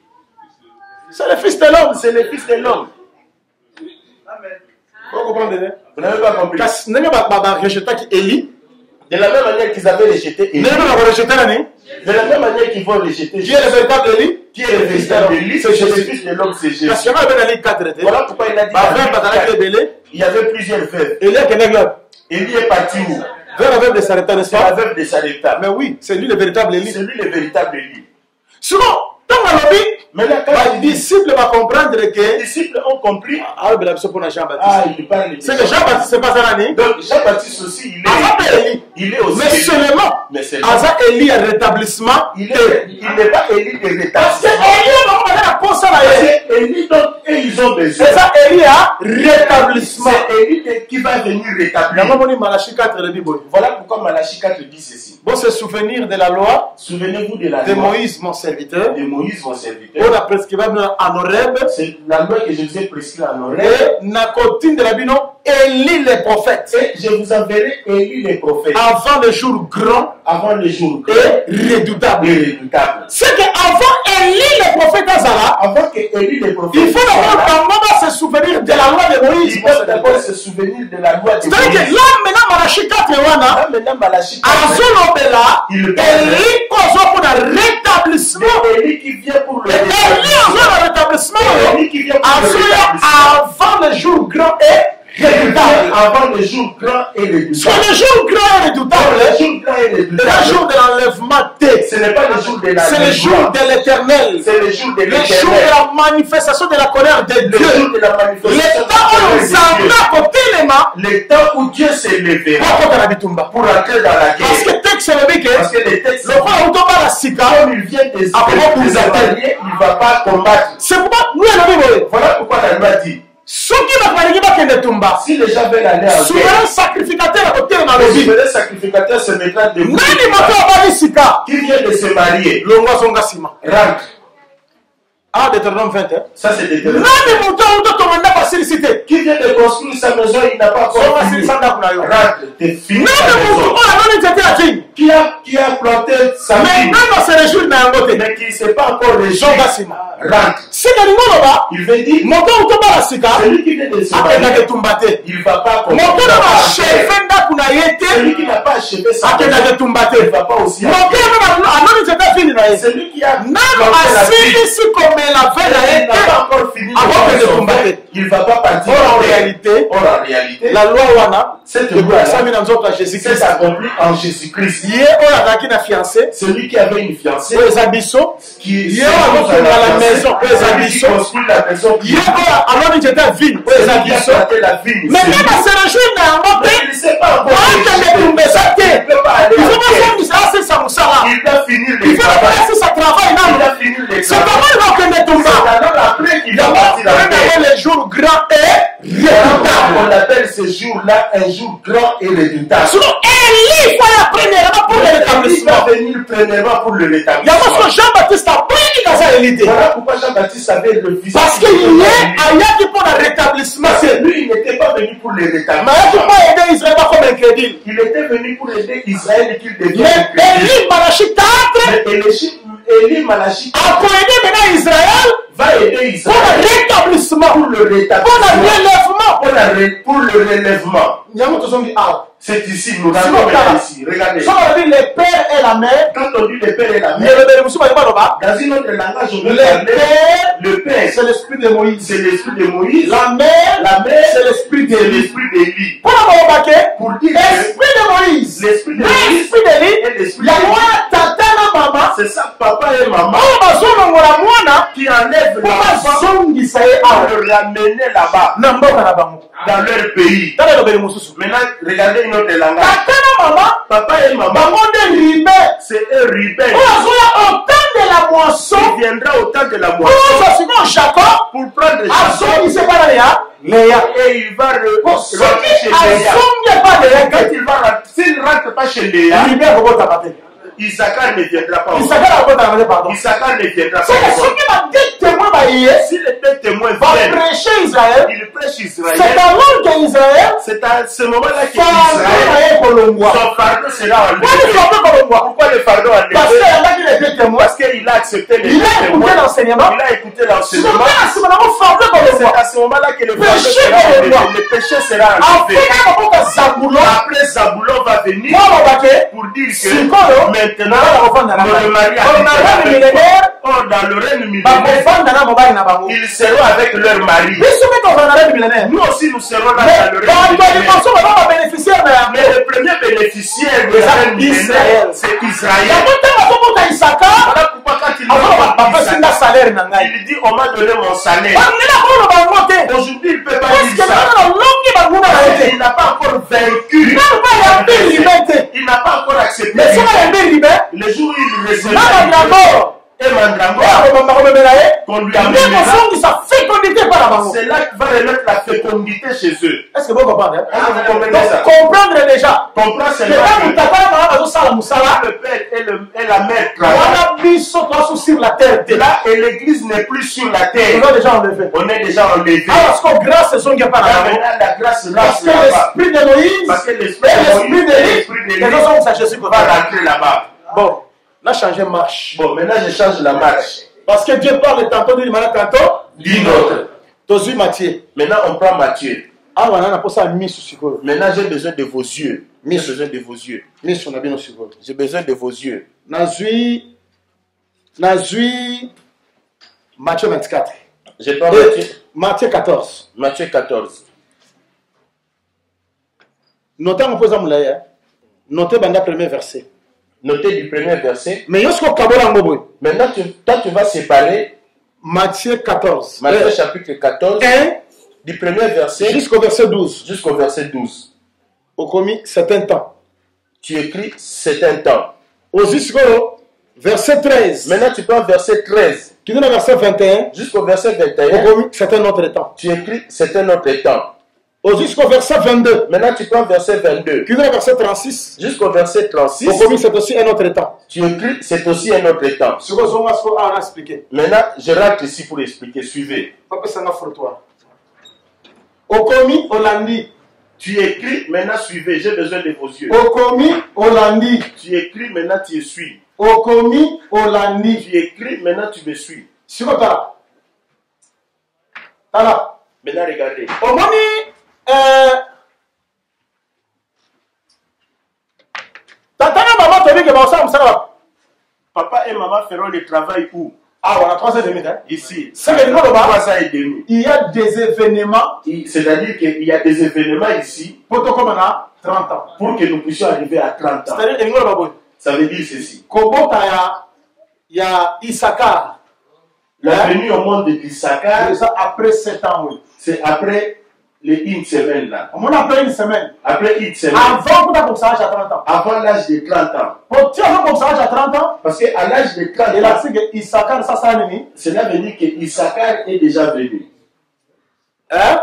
C'est le fils de l'homme. C'est le fils de l'homme. Vous comprenez? Vous n'avez pas compris. Parce que rejeté qui Élie. De la même manière qu'ils avaient rejeté Élie. De la même manière qu'ils vont rejeter Qui est le véritable Élie? Qui est le véritable Élie? C'est Le Jésus. fils de l'homme, c'est Jésus. Parce qu'il y avait Élie 4. Voilà pourquoi il a dit il y avait plusieurs veuves. Élie Élie est parti où? vers la veuve de Sarepta, n'est-ce C'est la pas? veuve de Sarepta. Mais oui, c'est lui le véritable Élie. C'est lui le véritable Élie. Sinon, dans la lobby, Maintenant, quand les disciples vont comprendre les que disciples ont compris, Jean-Baptiste. il parle de C'est que Jean-Baptiste, c'est pas ça l'année. Donc Jean-Baptiste aussi, il est aussi Mais seulement, Mais seulement. Asa Élie un rétablissement. Il n'est pas Élie de Parce que rétablissement. Élie, on va faire la ça là. C'est Élie dont ils ont besoin. C'est ça, Élie a rétablissement. C'est Élie qui va venir rétablir. Malachie 4 le Bible. Voilà pourquoi Malachie 4 dit ceci. Bon, se souvenir de la loi Souvenez-vous de la de loi Moïse, mon serviteur. de Moïse, mon serviteur. On a prescrivable en Horeb. C'est la loi que je vous ai prescrite en oreille. Et Nakotine de la Bible, Élie les prophètes. Et je vous enverrai Élie les prophètes. Avant le jour grand Avant le jour et redoutable. redoutable. C'est qu'avant Élie les prophètes Azala, Avant que Élie les prophètes. il faut d'abord se souvenir de la loi de Moïse. Il faut d'abord se souvenir de la loi de Moïse. C'est-à-dire que là, maintenant, Malachie 4 Là, maintenant, Malachie 4. Azolobela, Il Élie cause pour le rétablissement. Élie qui vient pour le Et Élie a le rétablissement. Élie qui vient pour le Azoya rétablissement. avant le jour grand et redoutable. Avant le jour grand et redoutable. Sur le jour grand et redoutable, Le jour grand et c'est le redoutable. jour de l'enlèvement T. Ce n'est pas le jour de la C'est le jour de l'éternel. C'est le jour de Le jour l'éternel. de la manifestation de la colère de Le Dieu. jour de la Le manifestation. temps où nous avons à côté les mains, Le temps où Dieu s'est levé pour entrer dans la parce guerre. que texte le dit que Parce que les textes, le roi Autoba la Sika, comme il vient des Après, vous des alliés, il ne va pas combattre. c'est pourquoi nous allons Voilà pourquoi la loi dit, ceux qui va faire des Tumba, si les gens veulent aller en guerre, souverain sacrificateur à côté de ma le vie. souverain sacrificateur se mettra debout. Nani moto abali Sika, Qui vient de se marier, longwa zonga sima. rentre. Ah, Deutéronome 20. Ça c'est déterminé. Nani moto auto tomanda pa silicité. Qui vient de construire sa maison, il n'a pas encore Zonga fini. silicanda kuna yo. Rentre, t'es fini. Nani moto ola nani tete a king. Qui a planté sa Mais vie, non, c'est le jour d'un côté. mais qui ne s'est pas encore réjoui, Zonga sima. rentre. C'est que nous là, Il veut dire, moto autoba la Sika, celui qui vient de se akenda marier, ke tumbate. il ne va pas Moto combattre. na ba chefenda kuna yete, Celui qui n'a pas achevé sa akenda maison, ke tumbate. il ne va pas aussi Moto na anoni tete fini na yete. Celui qui a Nano planté la vie, asilisi comme la veille na il n'a yete. pas encore fini de Avant faire que de son combattre. fait, il ne va pas partir. Or en en guerre. réalité, Or, en réalité, la loi wana, cette le loi sami na nzoto ya Jésus-Christ. s'est accomplie en Jésus-Christ. Ye oyo azalaki na fiancé, Celui qui avait une fiancée, oyo eza biso. qui Ye oyo akotonga la maison, oyo eza celui qui biso. construit la maison, Ye oyo aloni nzete ya vigne, oyo eza celui qui a biso. planté la vigne, Mais celui même à ce jour na yango mais te, il ne sait pas encore. oakende tumbesa Il te. ne peut pas aller Il en faut pas guerre. asisa asisa mosala. Il doit finir Il le faut travail. pas asisa travail Il nano. doit finir le C'est travail. comment il va okende C'est tumba. alors après qu'il va D'abord, partir en guerre. le jour grand et redoutable. On appelle ce jour-là un jour grand et redoutable. Sinon, Élie faut la premièrement pour le Il rétablissement. va venir premièrement pour le Il y a rétablissement. parce que Jean-Baptiste a pris dans sa réalité. Voilà pourquoi Jean-Baptiste avait le fils. Parce qu'il y a ayaki pour le rétablissement. Parce que lui, il n'était pas venu pour le Mais il rétablissement. n'a pas aidé Israël comme incrédule. Il était venu pour aider Israël qu'il devienne Mais Élie Malachie 4 Mais Élie Malachie a pour aider maintenant Israël va aider pour Israël le rétablissement, pour le pour le rétablissement, relèvement. pour le relèvement. Nyamo tozongi awa. C'est ici, nous Sinon, l'avons Kala. ici. Regardez. So on dit le père et la mère. Quand on dit le père et la Mais mère, le musu ba yaba dans une autre langage, on le veut parler. père Le père, c'est l'esprit de Moïse. c'est l'esprit de Moïse. La mère La mère, c'est l'esprit c'est d'Élie. l'esprit d'Élie. Pour la babake, Pour dire que l'esprit de Moïse. l'esprit de L'esprit Moïse d'Élie. et l'esprit Ya d'Élie, mwana tata na mama. c'est ça, papa et maman, Oyo bazolongola mwana qui enlèvent po l'enfant bazongisa ye pour awa le ramener là-bas, na mboka na bango. dans leur pays. Tala elobeli mosusu. Maintenant, regardez une autre langage. Tata na mama Papa et maman, bango nde ribe c'est eux rebelles. oyo azoya otande de la moisson. Il viendra au temps de la moisson. Pour Jacob. Pour prendre Et il va rentrer chez Léa. Quand s'il ne rentre pas chez Léa, Issachar ne viendra pas. Issachar ne viendra pas. Si les deux témoins viennent, prêcher Israël, il prêche Israël. C'est alors qu'Israël, c'est à ce moment-là qu'Israël, son fardeau sera enlevé. Pourquoi le fardeau enlevé? Parce qu'il a accepté les témoins. Il a écouté l'enseignement. C'est à ce moment-là que le fardeau sera enlevé. Le péché sera enlevé. Après, Zaboulon va venir pour dire que maintenant, le mariage dans le règne millénaire, ils seront avec leur mari. Nous aussi, nous serons là dans le règne millénaire. Mais le premier bénéficiaire de la règne millénaire, c'est Israël. Voilà pourquoi quand il dit, on m'a donné mon salaire. Aujourd'hui, il ne peut pas dire ça. Il n'a pas encore vaincu. Il n'a pas encore accepté. Le jour où il recevra et Mandrago, qu'on lui amène sa fécondité par la c'est là qu'il va remettre la fécondité chez eux. Est-ce que vous comprenez? Vous comprenez ça? Comprendre déjà. Comprendre c'est là le père et la mère travaillent sur la terre. Là, et l'église n'est plus sur la terre. On est déjà enlevé. On est déjà enlevé. Parce que grâce sont pas là. La grâce parce que l'esprit de Moïse, parce que l'esprit de Moïse, va rentrer là-bas. Bon. Là, changer marche. Bon, maintenant je change la marche. Parce que Dieu parle tantôt d'une manière, tantôt d'une autre. Tozu Matthieu. Maintenant, on prend Matthieu. Ah, on a ça mis sur. Maintenant, j'ai besoin de vos yeux. J'ai besoin de vos yeux. J'ai besoin de vos yeux. Nazui Matthieu 24. Je prends Matthieu 14. Matthieu 14. Notez mon posant moulaya. Notez le premier verset. Notez du premier verset. Mais maintenant, toi, tu vas séparer Matthieu 14. Matthieu chapitre 14. Du premier verset jusqu'au verset 12. Jusqu'au verset 12. Au commis, c'est un temps. Tu écris, c'est un temps. Jusqu'au verset 13. Maintenant, tu prends verset 13. Tu donnes le verset 21. Jusqu'au verset 21. Au commis, c'est un autre temps. Tu écris, c'est un autre temps. Jusqu'au verset 22. Maintenant, tu prends verset 22. Tu donnes le verset 36. Jusqu'au verset 36. Au commis, c'est aussi un autre temps. Tu écris, c'est aussi un autre temps. Maintenant, je rentre ici pour expliquer. Suivez. Au commis, au lundi. Tu écris, maintenant suivez. J'ai besoin de vos yeux. Au commis, au lundi. Tu écris, maintenant tu suis. Au commis, au lundi. Tu écris, maintenant tu me suis. Sur le tas. Maintenant, regardez. Au moni, papa et maman feront le travail où? Ah, on a 3h30. Hein? Ici. 3h30. Il y a des événements. C'est-à-dire qu'il y a des événements ici. Pour que comme on a 30 ans. Pour que nous puissions arriver à 30 ans. C'est-à-dire, ça veut dire ceci. Il y a Issachar. La venue au monde d'Issachar. C'est après 7 ans, oui. C'est après une semaine là. On après une semaine. Après une semaine. Avant que tu à 30 ans. Avant l'âge de 30 ans. Pour tu as à 30 ans. Parce qu'à l'âge de 30 ans. Il a dit que Issachar, ça venu. Cela veut dire que Issachar est déjà venu. Hein?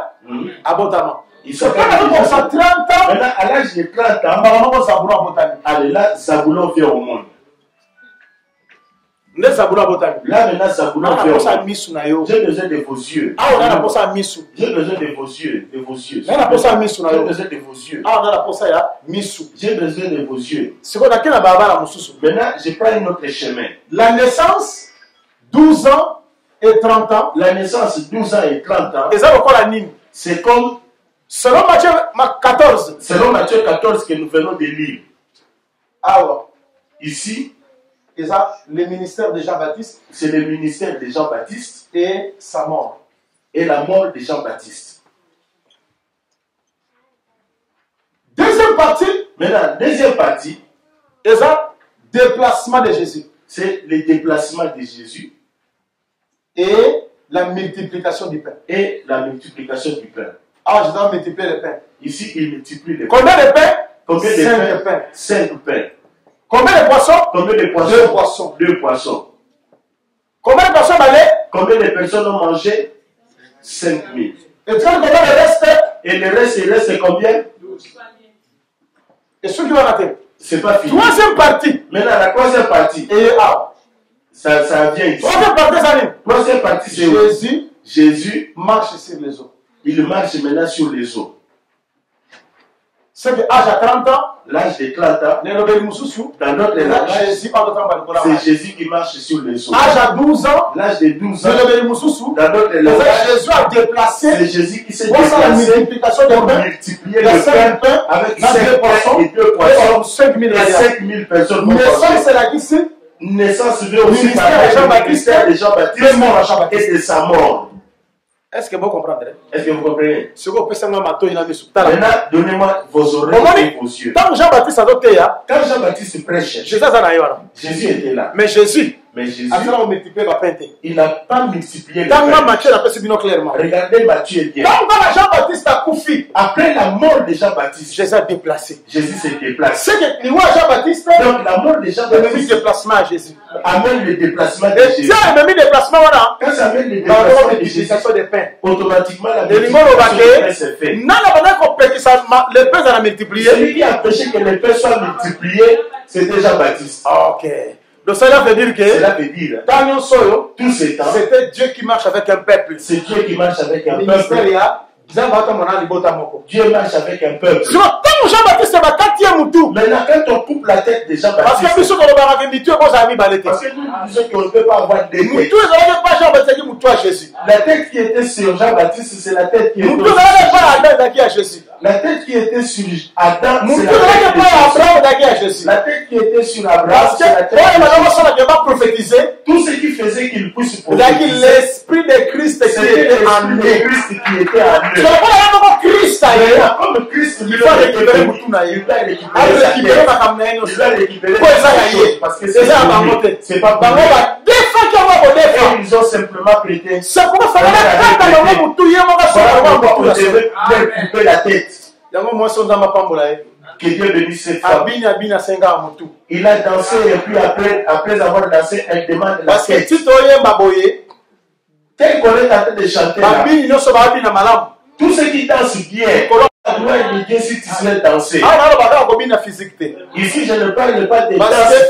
Abondamment. Issachar est déjà 30 ans. Maintenant, à l'âge de 30 ans. Allez, là, Zaboulon vient au monde. Là, maintenant, Zaboulon vient au monde. J'ai besoin de vos yeux. J'ai besoin de vos yeux. De vos yeux. J'ai besoin de vos yeux. J'ai besoin de vos yeux. Maintenant, je prends un autre chemin. La naissance, 12 ans et 30 ans. La naissance, 12 ans et 30 ans. C'est comme. Selon Matthieu 14. Selon Matthieu 14 que nous venons de lire. Alors, ici. Et ça, le ministère de Jean-Baptiste. C'est le ministère de Jean-Baptiste. Et sa mort. Et la mort de Jean-Baptiste. Deuxième partie. Maintenant, deuxième partie. Et ça, déplacement de Jésus. C'est le déplacement de Jésus. Et la multiplication du pain. Et la multiplication du pain. Ah, je dois multiplier le pain. Ici, il multiplie le pain. Combien de pain? Combien de pain? 5 pains. Combien de poissons? Combien de poissons? 2 poissons. 2 poissons. Combien de personnes allaient? Combien de personnes ont mangé? 5000. Et combien le reste? Et le reste, il reste combien? Et ceux qui vont rater? C'est pas fini. Troisième partie. Maintenant, la troisième partie. Et ça vient ici. Troisième partie, ça vient. Troisième partie, c'est Jésus marche sur les eaux. Il marche maintenant sur les eaux. C'est de l'âge à 30 ans. L'âge de 30 ans. Dans notre langage, c'est Jésus qui marche sur les eaux. L'âge à 12 ans. L'âge de 12 ans. Dans notre langage, Jésus a déplacé. C'est Jésus qui s'est déplacé pour multiplier le pain avec 5 poissons et 2 poissons. 5000 personnes. Naissance, c'est la qui naissance veut aussi parler du ministère de Jean-Baptiste et de sa mort. Est-ce que vous comprenez? Est-ce que vous comprenez? Maintenant, donnez-moi vos oreilles et vos yeux. Quand Jean-Baptiste prêchait, Jésus était là. Mais Jésus, il n'a pas multiplié le pain. Regardez Matthieu bien. Jean-Baptiste a couffé. Après la mort de Jean-Baptiste, Jésus a déplacé. Jésus s'est déplacé. Jean-Baptiste, donc la mort de Jean-Baptiste déplacement à Jésus. Amène le déplacement de Jésus. Quand ça amène le déplacement de Jésus, automatiquement la multiplication s'est faite. Les pains à multiplier. Celui qui a prêché que les pains soient multipliés, c'était Jean-Baptiste. Ok. Donc cela veut dire que tout ce temps, c'était Dieu qui marche avec un peuple. C'est Dieu qui marche avec un peuple. Dieu marche avec un peuple. Jean-Baptiste est ma quatrième tout. Maintenant, quand on coupe la tête de Jean-Baptiste, parce que nous disons qu'on ne peut pas avoir des têtes. La tête qui était sur Jean-Baptiste, c'est la tête qui était sur Jésus. La tête qui était sur Adam, c'est la tête qui était sur Abraham. Tout ce qui faisait qu'il puisse prophétiser, l'esprit de Christ qui était en lui. Comme Christ, il va récupérer parce que c'est pas bon. Ils ont simplement prêté. C'est pourquoi couper la tête. Que Dieu bénisse cette femme. Il a dansé et puis après avoir dansé, elle demande la tête. Tel qu'on est en train de chanter là, tout ce qui danse bien, doit indiquer si tu sais danser. Ici, je ne parle pas de danse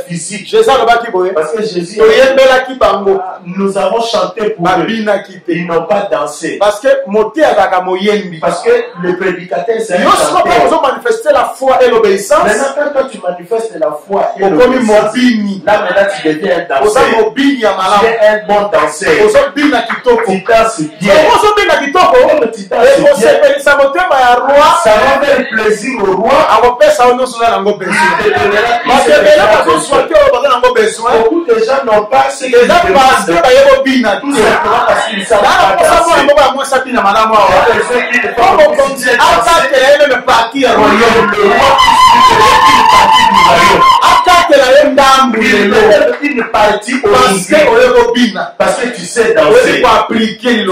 physique. Parce que Jésus, nous avons chanté pour eux. Ils n'ont pas dansé. Parce que le prédicateur s'est manifesté la foi et l'obéissance. Maintenant, quand toi tu manifestes la foi et l'obéissance, là maintenant tu deviens un danseur. Tu es un bon danseur. Tu danses bien. Ça va faire plaisir au roi. Beaucoup de gens n'ont pas ce qu'ils demandent. Tout simplement parce qu'ils savent pas danser. Parce que tu sais danser. Tu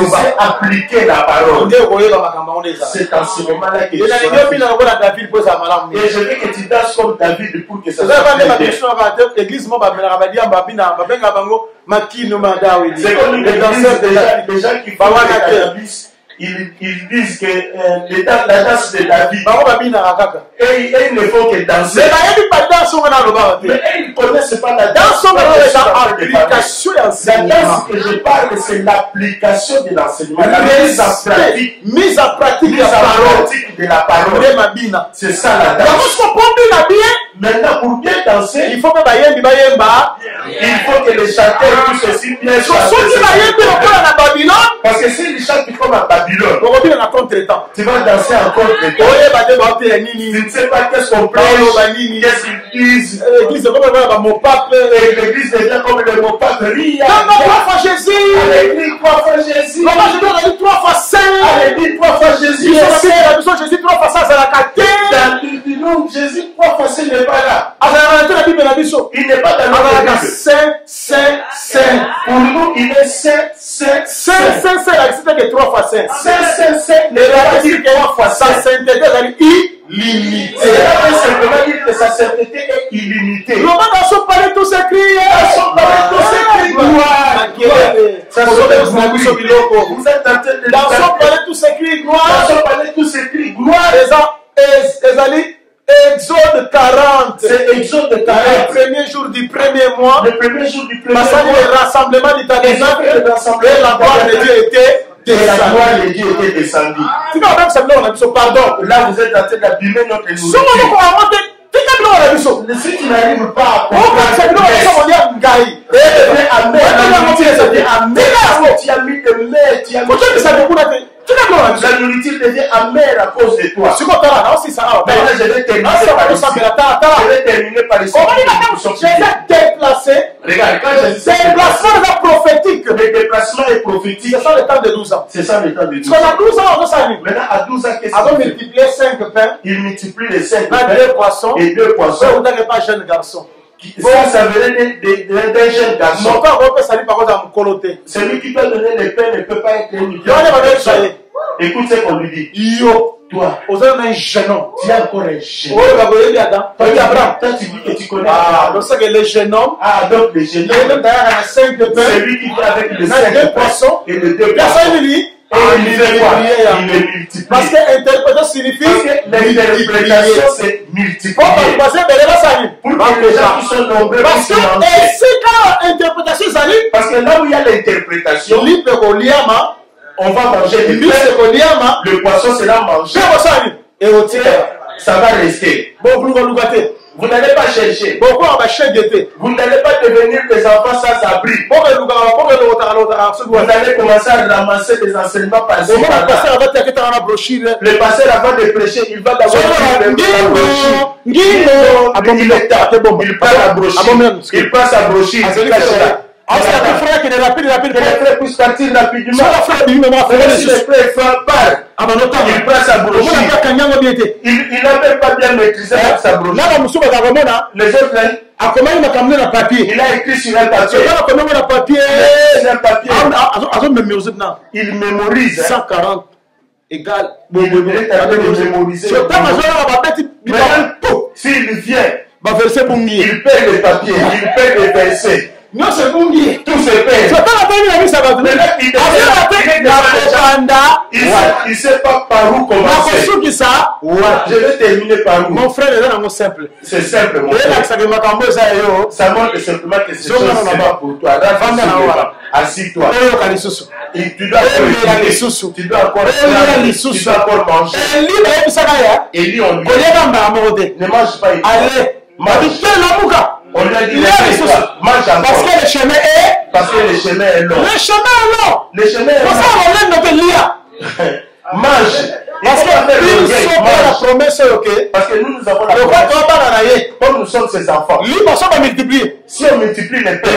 sais appliquer la parole. C'est en ce moment-là que tu sois. Et je veux que tu danses comme David pour que ça soit fait. C'est comme les gens qui font la cannabis. Ils disent que la danse de David, et ils ne font que danser. Mais ils ne connaissent pas la danse. La danse que je parle, c'est l'application de l'enseignement. La mise en pratique de la parole. C'est ça la danse. Maintenant, pour bien danser, il faut que les chanteurs tout ceci bien chanter. Parce que s'ils chantent comme à Babylone, tu vas danser en contre-temps. Tu ne sais pas qu'est-ce qu'on prêche, qu'est-ce qu'ils disent. L'église devient comme le mot pape. Ria. Jésus. Allez, 3 fois Jésus. Allez, 3 fois Saint. Allez, 3 fois Jésus. Jésus 3 fois ça, c'est la carte. Jésus 3 fois Saint n'est pas là. Il n'est pas dans la Bible. Saint. Pour nous, il est Saint. C'est la cité de 3 fois Saint. Saint. Ne va pas dire 3 fois Saint. Sainteté est illimitée. Cela veut simplement dire que sa sainteté est illimitée. Dans son palais, tout s'écrit. Gloire. Vous êtes en train de dans son palais tous ces cris gloire. Dans son palais tous ces cris gloire. Exode 40. C'est Exode 40. Le premier jour du premier mois. Le premier jour du premier mois. Le rassemblement du tabernacle. Et la gloire de Dieu était descendue. La gloire de Dieu était descendue. Pardon. Là, vous êtes en train d'abîmer notre nourriture. Si tu n'arrives pas à comprendre, tu as mis de mer, tu as mis la nourriture devient amère à cause de toi. Maintenant, je vais terminer par ici. Regarde, quand je dis déplacement prophétique. Le déplacement est prophétique. C'est ça le temps de 12 ans. C'est ça le temps de 12 ans. Parce qu'à 12 ans, on s'allume. Maintenant, à 12 ans, qu'est-ce qu'il fait? Multiplier 5 pains. Il multiplie les 5 pains. 2 poissons. Et 2 poissons. Vous n'avez pas jeune garçon. Ça venait d'un jeune garçon. Mon père peut salir par contre à me coloter. Celui qui peut donner les pains ne peut pas être un Écoute ce qu'on lui dit. Yo, toi, vous êtes un jeune homme. Tu es encore un jeune. Oui, vous voyez Adam. Toi, tu dis que tu connais. Ah, donc c'est que les jeunes hommes. Ah, donc les jeunes hommes. Il y a 5 pains. C'est lui qui vient avec les 5 poissons. Et les 2 poissons. Personne ne dit. Il les multiplie. Parce que interprétation signifie. L'interprétation, c'est multiplier. Pour que les gens qui sont nombreux. Parce que si quand l'interprétation s'allume. Parce que là où il y a l'interprétation, on va manger le poisson sera mangé. Et au tir, ça va rester. Vous n'allez pas chercher. Vous n'allez pas devenir des enfants sans abri. Vous allez commencer à ramasser des enseignements par-ci. Le pasteur, avant de prêcher, il va d'abord il prend la brochure. Il prend sa brochure. Frère qui est rapide, que les frères puissent partir rapidement. Si les frères partent, il prend sa brochure. Il n'a même pas bien maîtrisé sa brochure. Les autres, il a écrit sur un papier. Il mémorise. 140 égale. S'il vient, il paie les papiers, il paie les versets. Non, c'est Bungi. Tout se paie. C'est pas la peine de ça va venir. Il ne sait pas par où commencer. Je vais terminer par où. Mon frère est dans simple. C'est simple, mon frère. Ça montre simplement que c'est pas pour toi. Assis-toi. Tu dois encore manger. Et lui, on lui dit, ne mange pas. Allez. On lui a dit, mange encore. Parce que le chemin est long. Le chemin est long. Mange. Parce que la promesse est ok. Parce que nous avons la promesse. Comme nous sommes ses enfants. Si on multiplie les pains,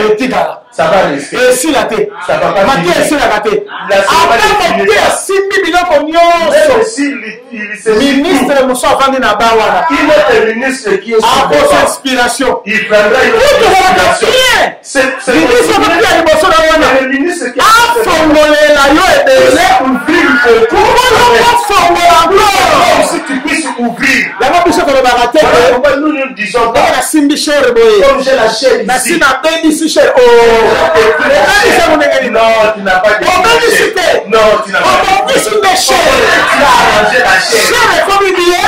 ça va rester. Et si la thé, ça va pas finir. Ministre Moussa Vandi Nabawana. Il est le ministre qui est à votre inspiration. Il prendra une inspiration. C'est le ministre qui si tu puisses ouvrir. Nous nous disons comme j'ai la chaîne ici. Non, tu n'as pas de chaîne. Non, tu n'as pas de chaîne. Tu as arrangé la chaîne.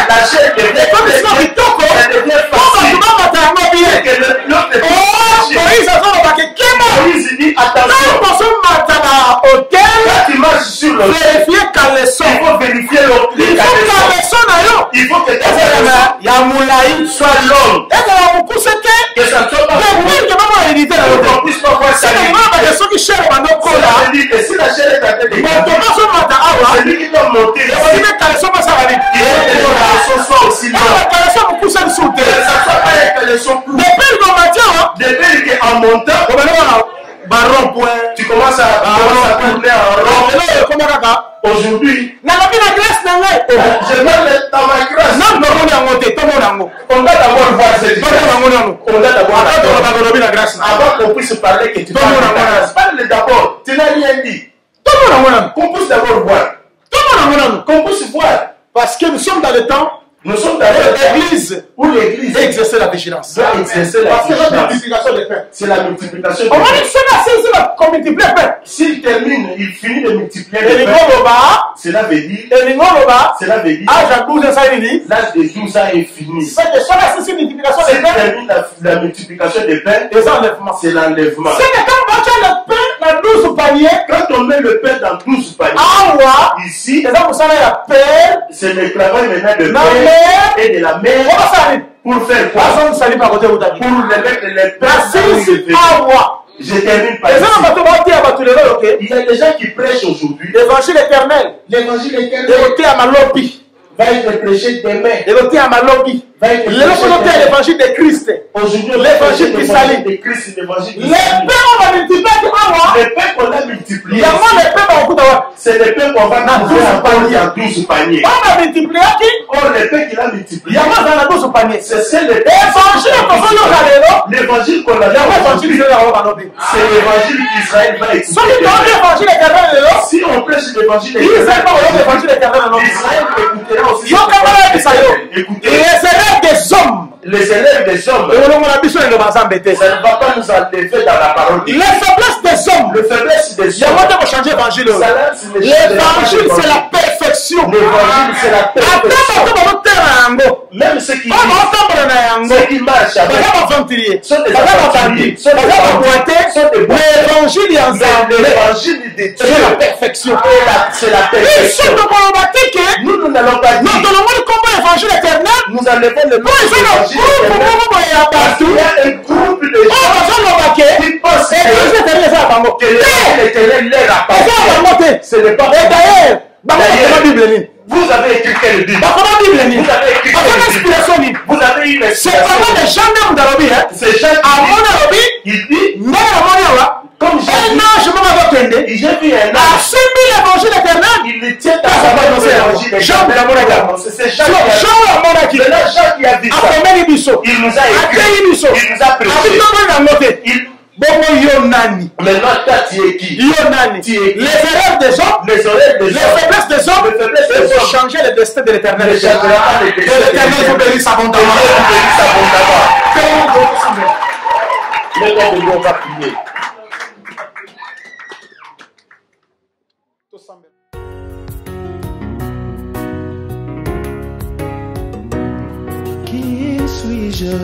La chaîne devient Moïse dit attention. Quand tu marches sur le vérifier caleçon. Il faut vérifier le caleçon. Il faut que ta caleçon soit longue. Que ça soit pas qu'on puisse pas voir ça. Ça veut dire que si la chaîne est à tête de c'est lui qui doit monter. Il faut que le caleçon soit aussi long. Que ça soit pas un caleçon court. Depuis qu'en montant, tu commences à tourner en rond. Aujourd'hui, je vais dans ma grâce. On va d'abord voir cette grâce. Avant qu'on puisse parler que tu parles de la grâce. Parle d'abord. Tu n'as rien dit. Qu'on puisse d'abord voir. Qu'on puisse voir. Parce que nous sommes dans le temps. Nous sommes dans l'église où l'église exercer la vigilance. Doit exercer la vigilance. C'est la multiplication des pains. C'est la multiplication des pains. On va dire cela, qu'on multiplie les pains. S'il termine, il finit de multiplier les pains. Cela veut dire. Cela veut dire. L'âge de 12 ans est fini. C'est que cela, c'est une multiplication des pains. S'il termine la multiplication des pains, c'est l'enlèvement. C'est que quand on met le pain dans 12 paniers, quand on met le pain dans 12 paniers, ici, c'est l'esclavage maintenant de père et de la mère pour faire quoi? Pour les mettre les pains. Je termine par ici. Il y a des gens qui prêchent aujourd'hui. L'évangile éternel. L'évangile éternel va être prêché demain. L'évangile de Christ. L'évangile de Christ. Les pains on va multiplier. Les pains qu'on a multipliés. C'est les pains qu'on va multiplier en 12 paniers. On va multiplier qui? Or, les pains qu'il a multipliés. C'est l'évangile qu'on a multiplié. C'est l'évangile qu'Israël va écouter. Si on prêche l'évangile éternel, Israël écoutera aussi. Écoutez. Des hommes. Les élèves des hommes. Ça ne va pas nous enlever dans la parole. Les faiblesses des hommes. Les faiblesses des hommes. Il y a changer l'évangile. L'évangile, c'est la perfection. L'évangile, c'est la perfection. Même ceux qui marchent avec sont des aventuriers. L'évangile est ensemble. L'évangile de Dieu, c'est la perfection. C'est la perfection. Nous n'allons pas dire. L'évangile éternel. Nous enlevons le nom de l'évangile. Il y a un groupe de gens qui pensent que l'évangile éternel leur appartient. Ce n'est pas d'ailleurs. Vous avez écrit quelle Bible? Vous avez écrit quelle Bible? Vous avez une c'est vraiment des gens d'Arabi. C'est Jean il dit comme j'ai vu un âge. L'évangile éternel. Il tient à sa main l'évangile éternel. C'est Jean qui a dit ça. Il nous a écrit. Il nous a prêché. Maintenant, tu es qui? Les erreurs des hommes, les faiblesses des hommes, il faut changer le destin de l'éternel. L'éternel vous bénisse abondamment. On va prier. Qui suis-je?